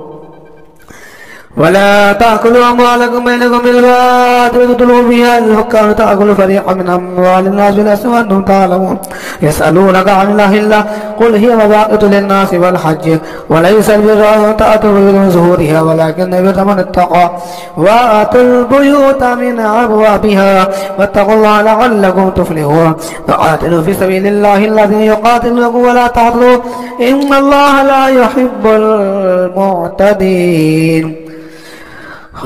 ولا تأكلوا أموالكم بينكم بالباطل وتدلوا بها الحكام تأكل فريقا من أموال الناس بالإثم وأنتم تعلمون يسألونك عن الأهلة قل هي مواقيت للناس والحج وليس البر أن تأتوا البيوت من ظهورها ولكن البر من اتقى وآتوا البيوت من أبوابها واتقوا الله لعلكم تفلحون وقاتلوا في سبيل الله الذين يقاتلونكم ولا تعتدوا إن الله لا يحب المعتدين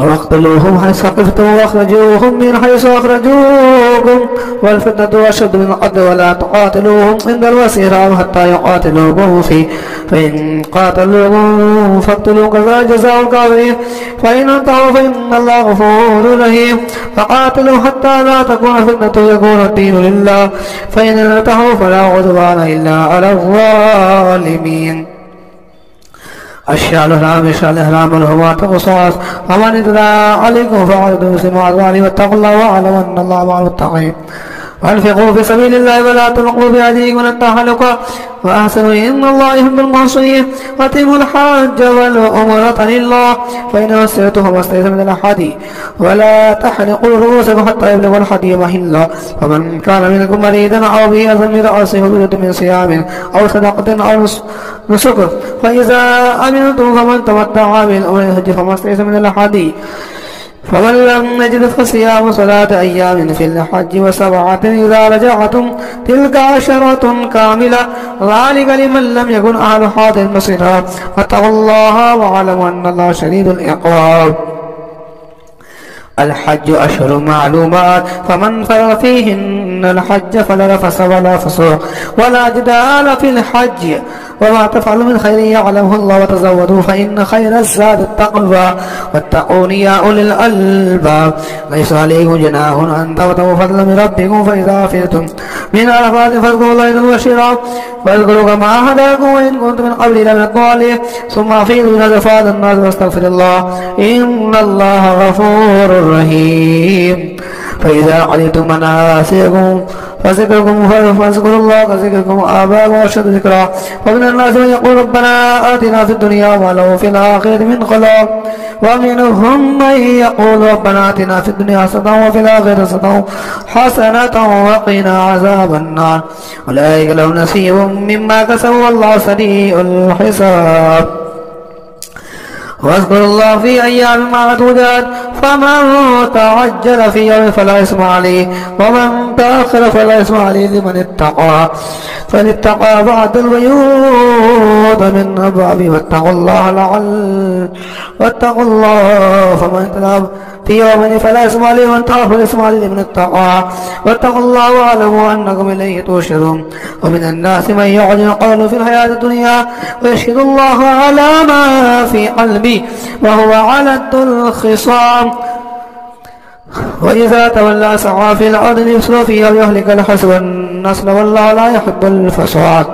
واقتلوهم حيث ثقفتم واخرجوهم من حيث اخرجوكم والفتنة أشد من القتل ولا تقاتلوهم عند المسجد الحرام حتى يقاتلوكم فيه فإن قاتلوكم فاقتلوهم كذلك جزاء الكافرين فإن انتهوا فإن الله غفور رحيم فقاتلوا حتى لا تكون فتنة ويكون الدين لله فإن انتهوا فلا عدوان إلا على الظالمين. الشهر الحرام والحرمات قصاص فمن اعتدى عليكم فاعتدوا بمثل ما اعتدى عليه واتقوا الله واعلموا ان الله مع المتقين وانفقوا في سبيل الله ولا تلقوا بأيديكم الى التهلكة وأحسنوا إن الله يحب المحسنين وأتموا الحج والعمرة لله فإن وسعتم فما استيسر من الحديث ولا تحلقوا رؤوسكم حتى يبلغ الحديث محله فمن كان منكم مريضا أو به أذى من رأسه ففدية من صيام أو صدقة أو نسك فإذا أمنتم فمن تمتع بالأمر الحج فما استيسر من الحديث فمن لم يجد فصيام 3 أيام في الحج و7 إذا رجعتم تلك 10 كاملة ذلك لمن لم يكن أهل حاضر المسجد واتقوا الله واعلموا أن الله شديد العقاب. الحج أشهر معلومات فمن فرض فيهن الحج فلا رفث ولا فسوق ولا جدال في الحج وما تفعلوا من خير يعلمه الله وتزودوا فإن خير الزاد التقوى واتقون يا أولي الألباب. ليس عليكم جناح أن تبتغوا فضلا من ربكم فإذا أفضتم من عرفات فاذكروا الله عند المشعر واذكروا كما هداكم وإن كنتم من قبل لمن الضالين ثم أفيضوا من أفاض الناس واستغفر الله إن الله غفور رحيم. فإذا علمتم مناسككم فاذكروا الله كذكركم آباءكم وأشد ذكرا ومن الناس من يقول ربنا آتنا في الدنيا وما له في الآخرة من خلاق ومنهم من يقول ربنا آتنا في الدنيا حسنة وفي الآخرة حسنة وقنا عذاب النار أولئك لهم نصيب مما كسبوا والله سريع الحساب. واذكروا الله في أيام معدودات فمن تعجل في يوم فلا إثم عليه ومن تأخر فلا إثم عليه لمن اتقى فلاتقى بعد البيوت من أبوابه واتقوا الله فمن اتقى في يوم فلا إثم عليه ومن تأخر فلا إثم عليه لمن اتقى واتقوا الله واعلموا أنكم إليه تحشرون. ومن الناس من يعجل قوله في الحياة الدنيا ويشهد الله على ما في قلبه وهو علد الخصام وإذا تولى سعى في الأرض ليفسد فيها ويهلك الحرث والنسل والله لا يحب الفساد.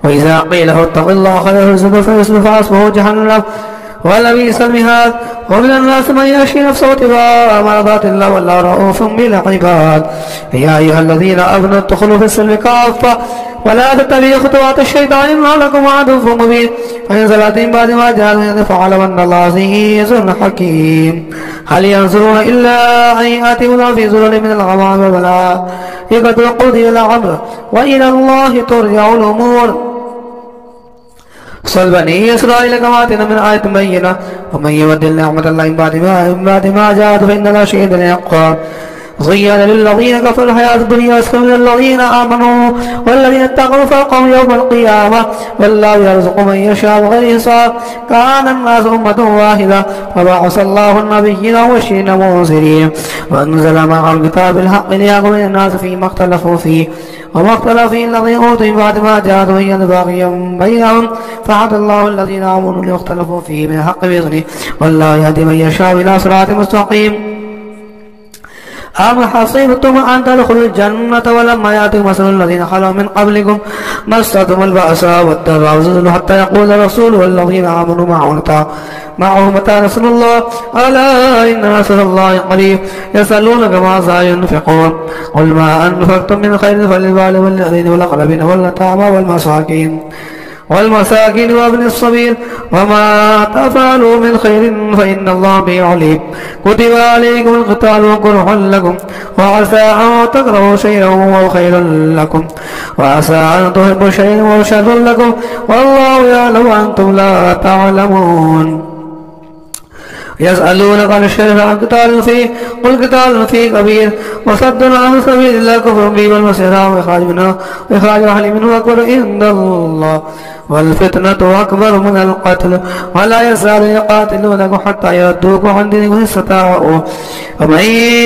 وإذا قيل له اتق الله خير الرزق فيصرف فحسبه جهنم ولبئس المهاد. ومن الناس من يشري نفسه ابتغاء مرضات الله والله رؤوف بالعباد. يا أيها الذين آمنوا ادخلوا في السلم كافة ولا تتبعوا خطوات الشيطان إنه لكم عدو مبين فإن زلت من بعد ما جاءكم فاعلموا أن الله عزيز حكيم. هل ينظرون إلا أن يأتوا الله في ظلل من الغمام والملائكة وقضي الأمر وإلى الله ترجع الأمور. صل بني إسرائيل كما آتينا من آية بينة ومن يبدل نعمة الله من بعد ما جاءت فإن الله شديد العقاب. زين للذين كفروا الحياة الدنيا واسخروا من الذين آمنوا والذين اتقوا فوقهم يوم القيامة والله يرزق من يشاء بغير حساب. كان الناس أمة واحدة فبعث الله النبيين مبشرين ومنذرين وأنزل معهم الكتاب الحق ليحكم بين الناس فيما اختلفوا فيه وما اختلف فيه الذين أوتوا من بعد ما جاءتهم بغيا بينهم فهدى الله الذين آمنوا لما اختلفوا فيه من الحق بإذنه والله يهدي من يشاء إلى صراط مستقيم. أم حصبتم أن تدخلوا الجنة ولما يأتكم مثل الذين خلوا من قبلكم مستهم البأساء والضراء وزلزلوا حتى يقول الرسول والذين آمنوا معه متى نصر الله ألا إن نصر الله قريب. يسألونك ماذا ينفقون قل ما أنفقتم من خير فللوالدين والأقربين واليتامى والمساكين والمساكين وابن السبيل وما تفعلوا من خير فإن الله به عليم. كتب عليكم القتال وكره لكم وعسى أن تكرهوا شيئا وهو خير لكم وعسى أن تحبوا شيئا وهو شر لكم والله يعلم وأنتم لا تعلمون. يسألونك عن الشهر عن قتال فيه قل قتال فيه كبير وصد عن سبيل الله كفر به والمسيح وإخراج أهل منه أكبر عند الله والفتنة أكبر من القتل ولا يزال يقاتلونكم حتى يردوكم عن دينكم إن استطاعوا ومن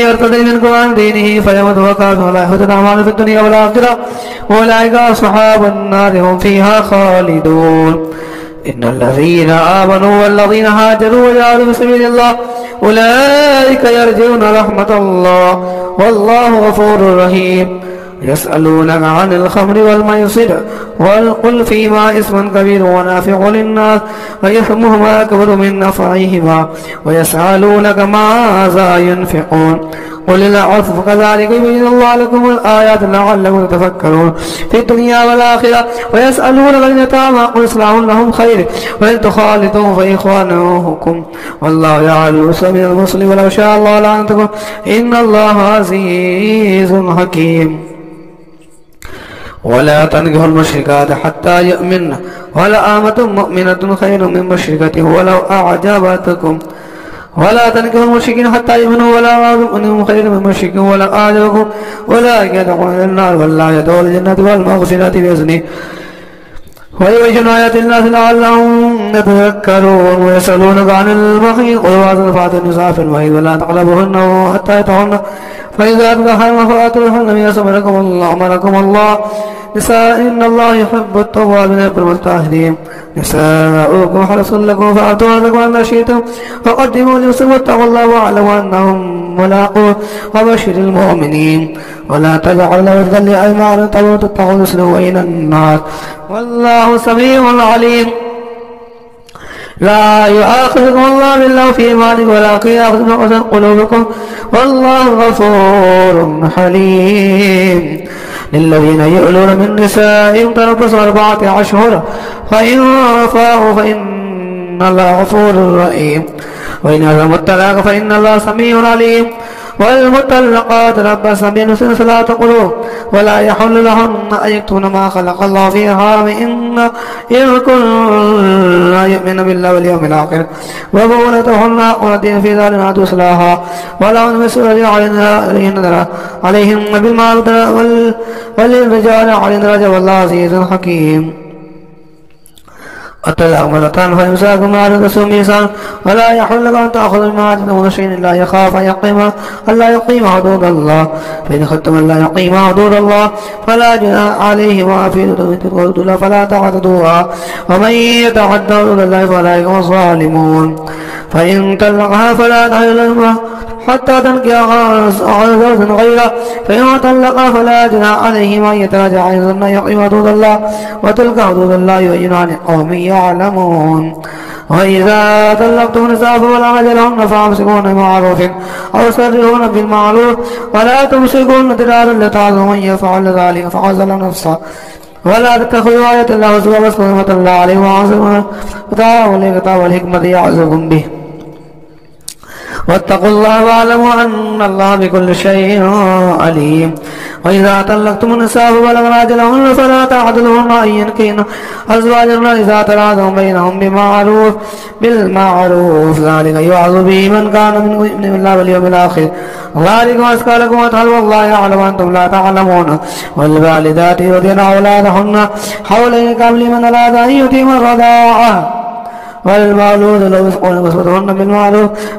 يرتد منكم عن دينه فيمت وهو كافر ولا يحبط أعماله في الدنيا والآخرة أولئك أصحاب النار هم فيها خالدون. إن الذين آمنوا والذين هاجروا وجاهدوا في سبيل الله أولئك يرجون رحمة الله والله غفور رحيم. يسألونك عن الخمر والميسر قل فيهما اسم كبير ونافع للناس وإثمهما أكبر من نفعهما ويسألونك ماذا ينفقون قل العفو كذلك يبين الله لكم الآيات لعلكم تتفكرون في الدنيا والآخرة. ويسألونك عن اليتامى قل إصلاح لهم خير وإن تخالطوهم فإخوانكم والله يعلم من المسلم ولو شاء الله لعنتكم إن الله عزيز حكيم. ولا تنكحوا المشركات حتى يؤمن ولأمة مؤمنة خير من مشركة ولو أعجبتكم ولا تنكحوا المشركين حتى يؤمنوا ولا أمة خير من مشرك ولو أعجبكم أولئك يدخلون النار والله يدخل الجنة والمغفرة بإذنه ويبين آيات الناس لعلهم يتذكرون. ويسألونك عن المحيض قل وأطفال النساء في المحيض ولا تقربوهن حتى يطهرن فإذا تطهرن فآتوهن من أمركم الله نساء إن الله يحب التوابين ويحب المتطهرين. نساؤكم حرص لكم فأتوا حرثكم أن شئتم فقدموا لنفسكم واتقوا الله واعلموا أنهم ملاقوه وبشر المؤمنين. ولا تجعلوا وفدا لأيمانكم تتقوا تسلكوا إلى النار والله سميع عليم. لا يؤاخذكم الله باللغو في أيمانكم ولكن يؤاخذكم بما قصدت قلوبكم والله غفور حليم. للذين يؤلون من نسائهم تربص 4 أشهر فإن فاءوا فإن الله غفور رحيم. وإن عزموا الطلاق فإن الله سميع عليم. والمطلقات تربصن بأنفسهن 3 قروء ولا يحل لهن أن يكتمن ما خلق الله في أرحامهن إن كن يؤمن بالله واليوم الآخر وبعولتهن أقوى في ذلك عدو إصلاحا ولهن مثل عليهن بالمعروف وللرجال عليهن درجة والله عزيز حكيم. الطلاق مرتان فإمساك بمعروف بإحسان ولا يحل لكم أن تأخذوا مما آتيتموهن شيئا إلا يخاف ألا يقيم حدود الله فإن خفتم ألا يقيم حدود الله فلا جناح عليهما في حدود الله فلا تعتدوها ومن يتعد حدود الله فأولئك هم الظالمون. فإن طلقها فلا تحل له حتى تنكح زوجا غيره فإن طلقها فلا جناح عليهما أن يتراجعا إن يقيم حدود الله وتلك حدود الله يبينها لقوم يعلمون. وإذا طلقتم النساء فبلغن أجلهن فأمسكوهن بمعروف أو سرحوهن بالمعروف ولا تمسكوهن ضرارا لتعظموا من يفعل ذلك فقد ظلم نفسه ولا تتخذوا آيات الله هزوا واذكروا نعمة الله عليكم وعظموا وتعاونوا على الكتاب والحكمة يعظكم به واتقوا الله واعلموا أن الله بكل شيء عليم. وإذا طلقتم النساء فبلغن أجلهن فلا تعضلوهن أن ينكحن أزواجهن إذا تراضوا بينهم بالمعروف ذلك يوعظ به من كان منكم يؤمن بالله واليوم الآخر ذلك أزكى لكم وأطهر والله يعلم وأنتم لا تعلمون. والوالدات يرضعن أولادهن حولين كاملين من أراد أن يتم الرضاعة والمولود لو يسقون كسوتهن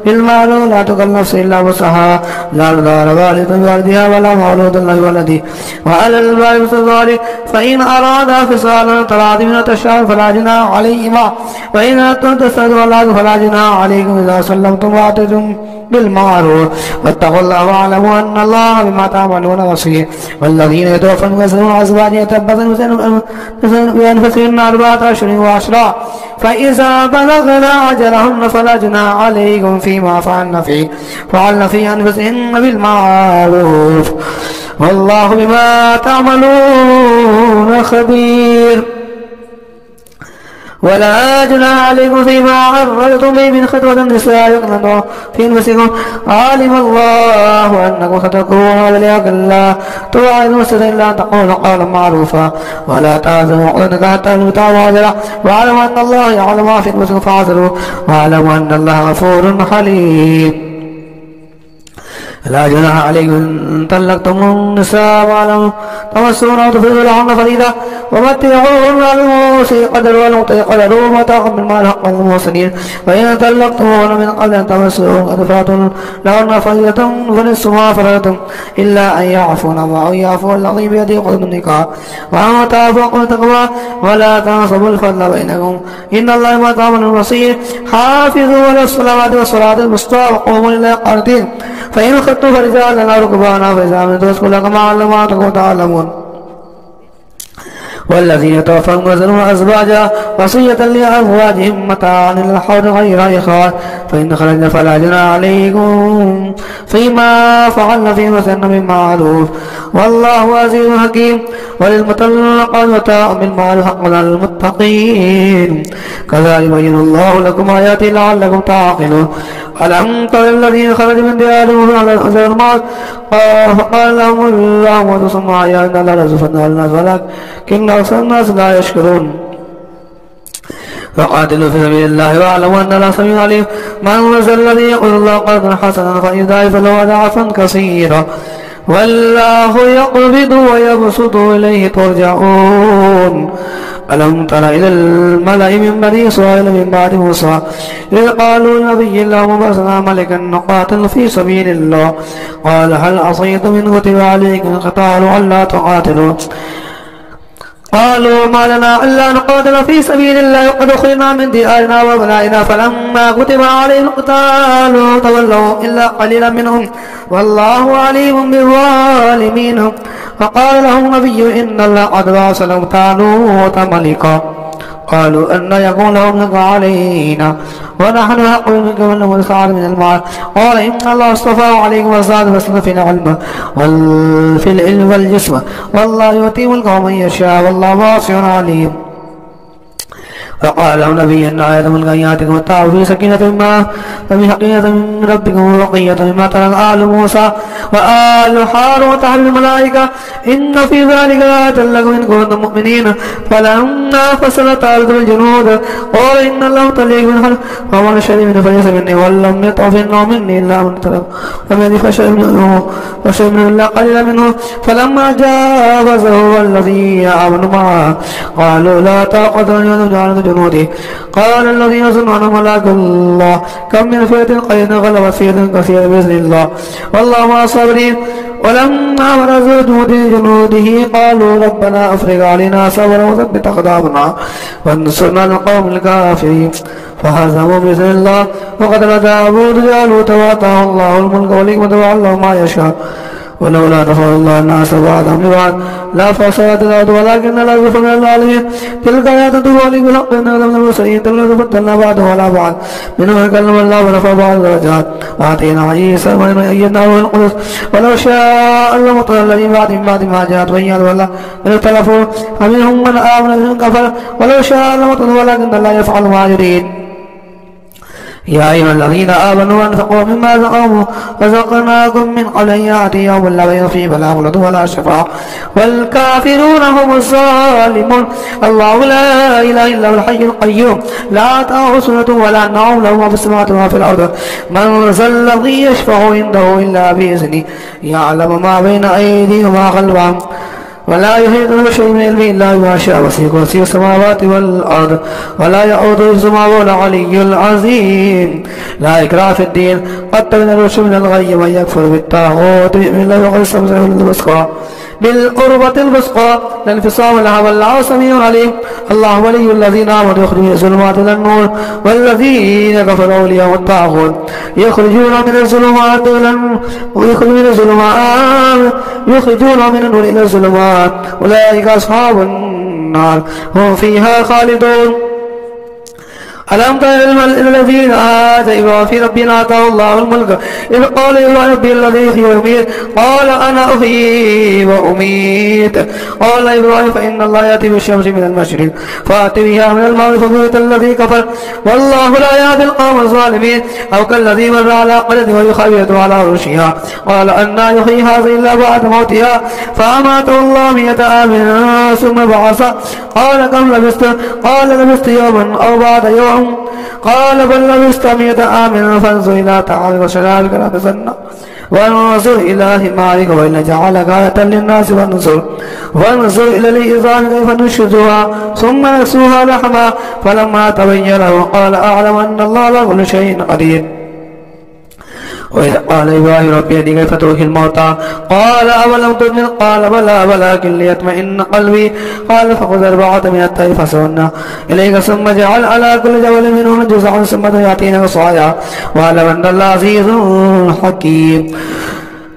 بالمعروف لا تكلف نفس إلا وسعها لا تضار والدة بوالدها ولا مولود له بولده وعلى الوالد مثل ذلك فإن أرادا فصالا تراض من التشاور فلا جناح عليهما وإن أردتم تستأذنوا الله فلا جناح عليكم إذا سلمتم وآتيتم بالمعروف واتقوا الله واعلموا أن الله بما تعملون بصير. والذين يتوفون ويذرون أزواجا يتربصن بأنفسهن 4 أشهر وعشرا فإذا بلغن أجلهن فلا جناح عليكم فيما فعلن في أنفسهن بالمعروف والله بما تعملون خبير. ولا جناح عليكم فيما عرضتم به من خطبة النساء يقنن في أنفسكم علم الله أنكم ستذكرون وليكن الله توعدون إلا أن تقولوا قولا معروفا ولا تعزموا عقدة حتى المتعب وعجلة واعلموا أن الله يعلم ما في أنفسكم فاعذروا واعلموا أن الله غفور حليم. لا جناح عليكم إن طلقتم النساء ولم تمسون أو تفرضوا لهن فريضة ومتعوهن على الموسع قدر والمقتدر قدر ومتاعا بالمال حقا للمحسنين فإن طلقتموهن من قبل أن تمسوهن قد فرضتم لهن فريضة فنصف ما فرضتم إلا أن يعفون أو يعفو الذي بيده عقدة النكاح وأن تعفوا عقدة التقوى ولا تنصبوا الفضل بينكم إن الله بما تعملون بصير. حافظوا على الصلوات والصلاة الوسطى وقوموا لله قانتين فإن خفتم فرجالا أو ركبانا فإذا أمنتم فاذكروا كما علمكم تعلمون. والذين يتوفون يذرون أزواجا وصية لأزواجهم متاعا إلى الحول غير إخراج فإن خرجنا فلا جناح عليكم فيما فعلن في مثلن من معروف والله عزيز حكيم. وللمطلقات متاع بالمعروف حقا على المتقين كذلك يبين الله لكم آياته لعلكم تعقلون. ألم تر الذين خرجوا من ديارهم على الحزن الموت فقال لهم الله موتوا ثم أحيانا لا نزفنا الناس ولكن أكثر الناس لا يشكرون. فقاتلوا في سبيل الله واعلموا أن الله سميع عليم. من ذا الذي يقول الله قرضا حسنا فيضاعف له أضعافا كثيرا والله يقبض ويبسط إليه ترجعون. ألم تر إلى الملأ من بني إسرائيل من بعد موسى إذ قالوا لنبي الله ابعث ملكا نقاتل في سبيل الله قال هل عصيتم إن كتب عليكم القتال ألا تقاتلوا قالوا ما لنا إلا نقاتل في سبيل الله وقد أخرجنا من ديارنا وأبنائنا فلما كتب عليهم القتال تولوا إلا قليلا منهم والله عليم بالظالمين. فقال لهم نبي إن الله قد بعث لهم طالوت ملكا قالوا أن يكون لهم ملك علينا ونحن حق منك ولهم السعر من المال قال إن الله اصطفاه عليكم وزاد فاسلم في العلم وفي العلم والجسم والله يؤتي ملكه من يشاء والله واسع عليم. فقال له نبي إن آية من آياتكم واتعوا في سكينة ما ففي حقيقة من ربكم وبقية مما ترك آل موسى وآل هارون وتحمل الملائكة إن في ذلك لآية لكم إن كنتم مؤمنين. فلما فصلت الأرض بالجنود قال إن الله طليق من خلق فمن شرب منه فليس مني ولم يطعم إنه مني إلا من ترك فمن فشرب منه إلا قليلا منه. فلما جاوزه والذين آمنوا معه قالوا لا طاقة لنا بجانب جنوده قال الذين يظنون ملاك الله كم من فئة قليلة غلبت فئة كثيرة بإذن الله والله مع الصابرين. ولما مرزوا جنوده قالوا ربنا أفرغ علينا صبرا وثبت أقدامنا وانصرنا على القوم الكافرين فهزموا بإذن الله وقتل داود جالوت وآتاه الله الملك والحكمة وعلمه ما يشاء ولولا دفع الله الناس بعضهم ببعض لفسدت الأرض ولكن لا يفعل العالمين. تلك آيات تدل بالحق إنك من المرسلين تلك فضلنا بعضهم على بعض منهم كلم الله ورفع بعض الدرجات وآتينا عيسى ومن أيدناه بالقدس ولو شاء الله مطر الذين بعد ما جاءت بينات والله من اختلفوا فمنهم من آمن ومنهم كفر ولو شاء الله مطر ولكن الله يفعل ما يريد. يا أيها الذين آمنوا أنفقوا مما رزقناكم من قبل أن يأتي يوم لا بيع فيه ولا خلة ولا شفاعة والكافرون هم الظالمون. الله لا إله إلا هو الحي القيوم لا تأخذه سنة ولا نوم له ما في السماوات وما في الأرض من ذا الذي يشفع عنده إلا بإذنه يعلم ما بين أيديهم وما خلفهم ولا يحيطون بشيء من علمه إلا بما شاء وسع كرسيه السماوات والأرض ولا يؤوده حفظهما وهو العلي العظيم. لا إكراه في الدين قد تبين الرشد من الغي من يكفر بالطاغوت ويؤمن بالله وقد استمسك بالقربة الوثقى لا انفصام لها والله سميع عليم. الله ولي الذين آمنوا يخرجون من الظلمات إلى النور والذين كفروا أولياءهم الطاغوت يخرجون من النور إلى الظلمات أولئك أصحاب النار هم فيها خالدون. ألم تر إلى الذين آتى إبراهيم في ربنا آتاه الله الملك إذ قال يا ربي الذي يحيي ويميت قال أنا أحيي وأميت قال إبراهيم فإن الله يأتي بالشمس من المشرق فأت بها من المغرب فبهت الذي كفر والله لا يهدي القوم الظالمين أو كالذي مر على قرية وهي خاوية على عروشها قال أنى يحيي هذه إلا بعد موتها فأماته الله 100 عام ثم بعث قال كم لبثت قال لبثت يوما أو بعد يوم قال بل لبثت 100 عام فانظر إلى طعامك وشرابك لا تسنى وانظر إلى حمارك وإن جعلك آية للناس وانظر إلى العظام كيف ننشزها ثم نكسوها لحما فلما تبين له قال أعلم أن الله على كل شيء قدير وإذ قال إبراهيم ربي أرني كيف تحيي الموتى قال أولم تؤمن قال بلى ولكن ليطمئن قلبي قال فخذ 4 من الطير فصرنا إليك ثم اجعل على كل جبل منهن جزعا ثم يأتينك صاعا واعلم أن الله عزيز حكيم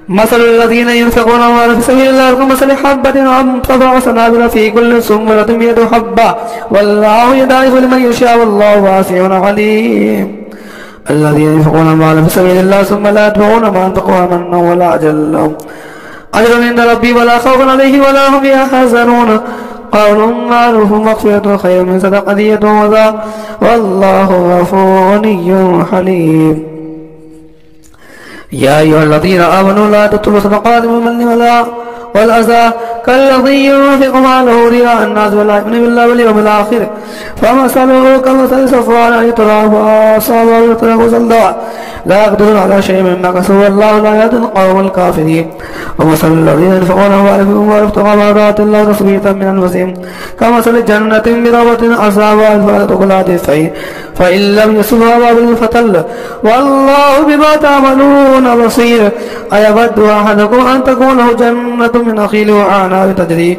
مثل الذين ينفقون أموالهم في سبيل الله كمثل حبة أنبتت 7 سنابل في كل سنبلة 100 حبة والله يضاعف لمن يشاء والله واسع عليم الذين ينفقون أموالهم في سبيل الله ثم لا يتبعون ما أنفقوا منا ولا أجل لهم أجر عند ربي ولا خوف عليهم ولا هم يحزنون قول معروف مغفرة خير من صدقة يتوضأ والله غفور غني حليم يا أيها الذين آمنوا لا تبطلوا صدقات بالمن والأذى كالذي ينفق ماله رياء الناس ولا يؤمن بالله واليوم الآخر فمثله كمثل صفوان تراب أصابه تراب صلدا لا يقدرون على شيء مما كسبوا والله لا يهدي القوم الكافرين ومثل الذين ينفقون أموالهم وابتغاء مرضات الله تثبيتا من أنفسهم كمثل جنة بربوة أصابها الفاتحة كلها فإن لم يصبها وابل فتل والله بما تعملون بصير أيود أحدكم أن تكون له جنة من نخيل وأعناب تجري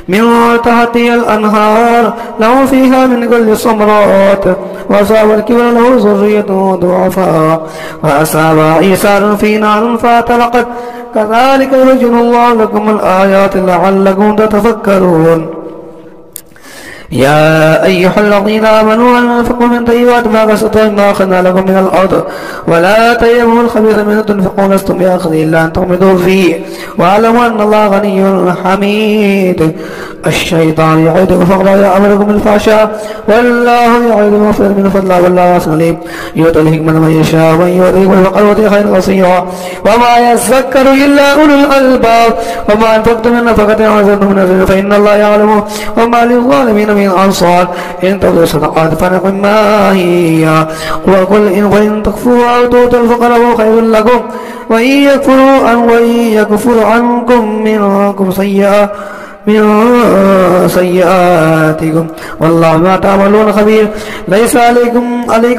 من تحتها الأنهار له فيها من كل الثمرات وأصاب الكبر له ذرية ضعفاء وأصابها إيسار في نار فاحترقت كذلك يبين الله لكم الآيات لعلكم تتفكرون يا أيها الذين آمنوا أنفقوا من طيبات ما كسبتم ما أخذنا لكم من الأرض ولا تيمموا الخبيث منه تنفقون لستم بآخذين إلا أن تغمضوا فيه واعلموا أن الله غني حميد الشيطان يعدكم فقرا يأمركم بالفحشاء والله يعدكم مغفرة من فضله والله واسع عليم يؤتي الحكمة من يشاء ومن يؤتي الفقر يؤتي خيرا كثيرا وما يذكر إلا أولو الألباب وما أنفقتم من نفقة أو نذرتم من نذر فإن الله يعلمه وما للظالمين من أنصار إن تبدوا الصدقات فنعم ما هي وقل إن تخفوها أو تؤتوا الفقراء خير لكم وإن يكفر عنكم منكم سيئاتكم والله ما تعملون خبير ليس عليك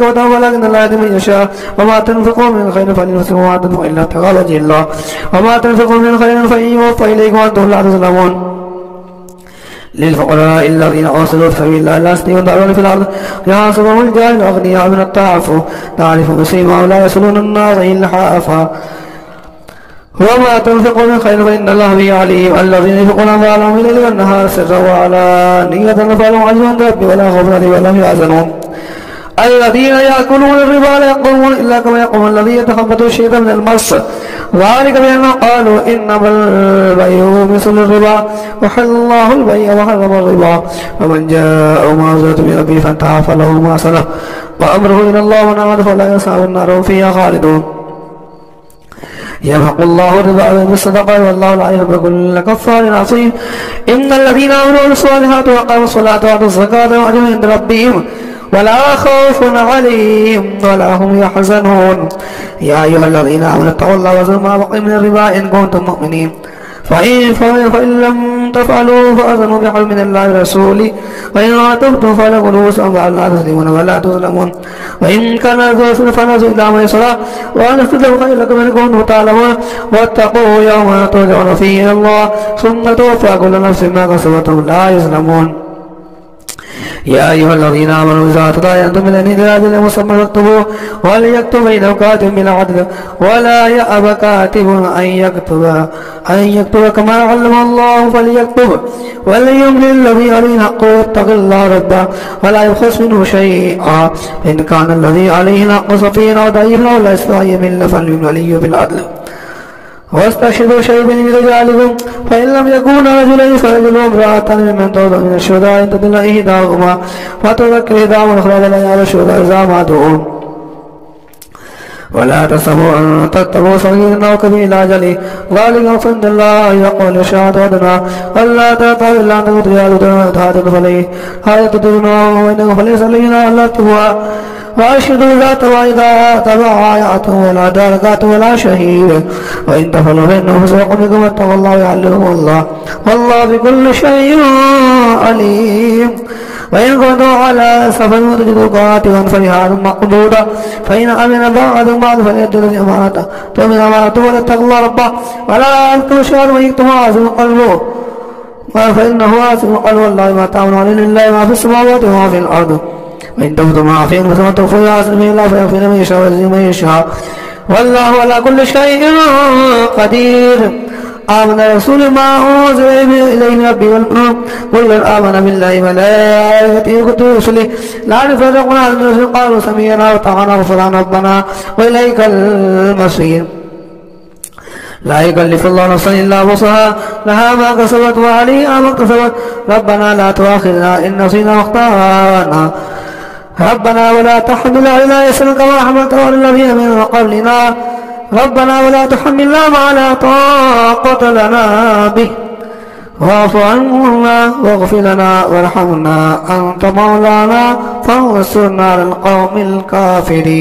وتوبة ولكن الله يهدي من يشاء وما تنفقوا من خير فلنفسكم وما تنفقوا إلا ابتغاء وجه الله وما تنفقوا من خير فيوفى إليكم وأنتم لا تظلمون للفقراء الذين أرسلوا في سبيل الله لا يستطيعون دعوة في الأرض يحسبهم الجاهل الأغنياء من التعفف تعرف بسيماهم لا يصلون الناس إلا حافا وما تنفقوا من خير فإن الله به عليم الذين ينفقون أموالهم بالليل والنهار سرا وعلانية فلهم أجر عند ربهم ولا خوف عليهم ولا هم يحزنون الذين يأكلون الربا لا يقومون إلا كما يقوم الذي يتخبطه الشيطان من المس ذلك بأنهم قالوا إنما البيع مثل الربا وحل الله البيع وحرم الربا ومن جاء موعظة من ربه فانتهى فله ما سلف وأمره إلى الله ومن عاد فلا يسعى النار هم فيها خالدون يمحق الله الربا بالصدقات والله لا يحب كل كفار عصيم إن الذين آمنوا بالصالحات وأقاموا الصلاة وآتوا الزكاة وأجروا عند ربهم ولا خوف عليهم ولا هم يحزنون يا أيها الذين آمنوا اتقوا الله وذروا ما بقي من الربا إن كنتم مؤمنين فإن لم تفعلوا فأذنوا بحرب من الله ورسوله وإن تبتم فلكم رؤوس أموالكم لا تظلمون ولا تظلمون وإن كان ذو فنزل إلى ميسرة وأن استدلوا خير لكم إن كنتم تعلمون واتقوا يوما ترجعون فيه إلى الله ثم توفى كل نفس ما كسبت لا يظلمون يا أيها الذين آمنوا إذا تداينتم من إلى أجل مسمى فاكتبوه وليكتب بينكم كاتب بالعدل ولا يأب كاتب أن يكتب كما علم الله فليكتب وليملل الذي عليه حقه ويتق الله ربه ولا يبخس منه شيئا إن كان الذي عليه الحق سفينا وضعيفا ولا يستطيع فليملل بالعدل واستشهدوا شهيدين من رجالكم فإن لم يكونا رجلين فرجل وامرأة ممن ترضى من الشهداء إن تضل إحداهما فتذكر إحداهما الأخرى ولا يعلم الشهداء إذا ماتوا ولا تحسبوا أن تتقوا صغيرا أو كبيرا إلى أجله ذلك عند الله يقول الشهادة أدنى ألا تعتذر إلا أن تكون رجال تهاتف عليه هذا تدرنا وإنه فليس علينا ألا تهوى وأشهدوا ذات وإذا تبع آياته ولا داركات ولا شهيد وإن تفعلوا فإنه فسوق بكم واتقوا الله ويعلمكم الله والله بكل شيء عليم وإن كنتم على سفر وتجدوا كاتبا فرهان مقبوضا فإن أمن بعضكم بعض فليؤدوا الذي أمانته تؤمن أمانته وليتقوا الله ربه ولا يكتم الشهر ويكتم عاصم قلبه فإنه عاصم قلبه والله ما تعملون لله ما في السماوات وما في الأرض وإن تبدوا ما في أنفسكم تخفوه يعصم الله فيغفر من يشاء ويعز من يشاء والله على كل شيء قدير آمن الرسول ما أنزل إليه من ربه والمؤمنون كل آمن بالله وملائكته وكتبه ورسله لا نفرق بين أحد من رسله قالوا سمعنا وأطعنا غفرانك ربنا وإليك المصير لا يكلف الله نفسا إلا وسعها لها ما كسبت وعليها ما اكتسبت ربنا لا تؤاخذنا إن نسينا واخطأنا ربنا ولا تحمل علينا إصرا كما حملته على الذين من قبلنا ربنا ولا تحملنا ما لا طاقة لنا به واعف عنا واغفر لنا وارحمنا أنت مولانا فانصرنا على القوم الكافرين.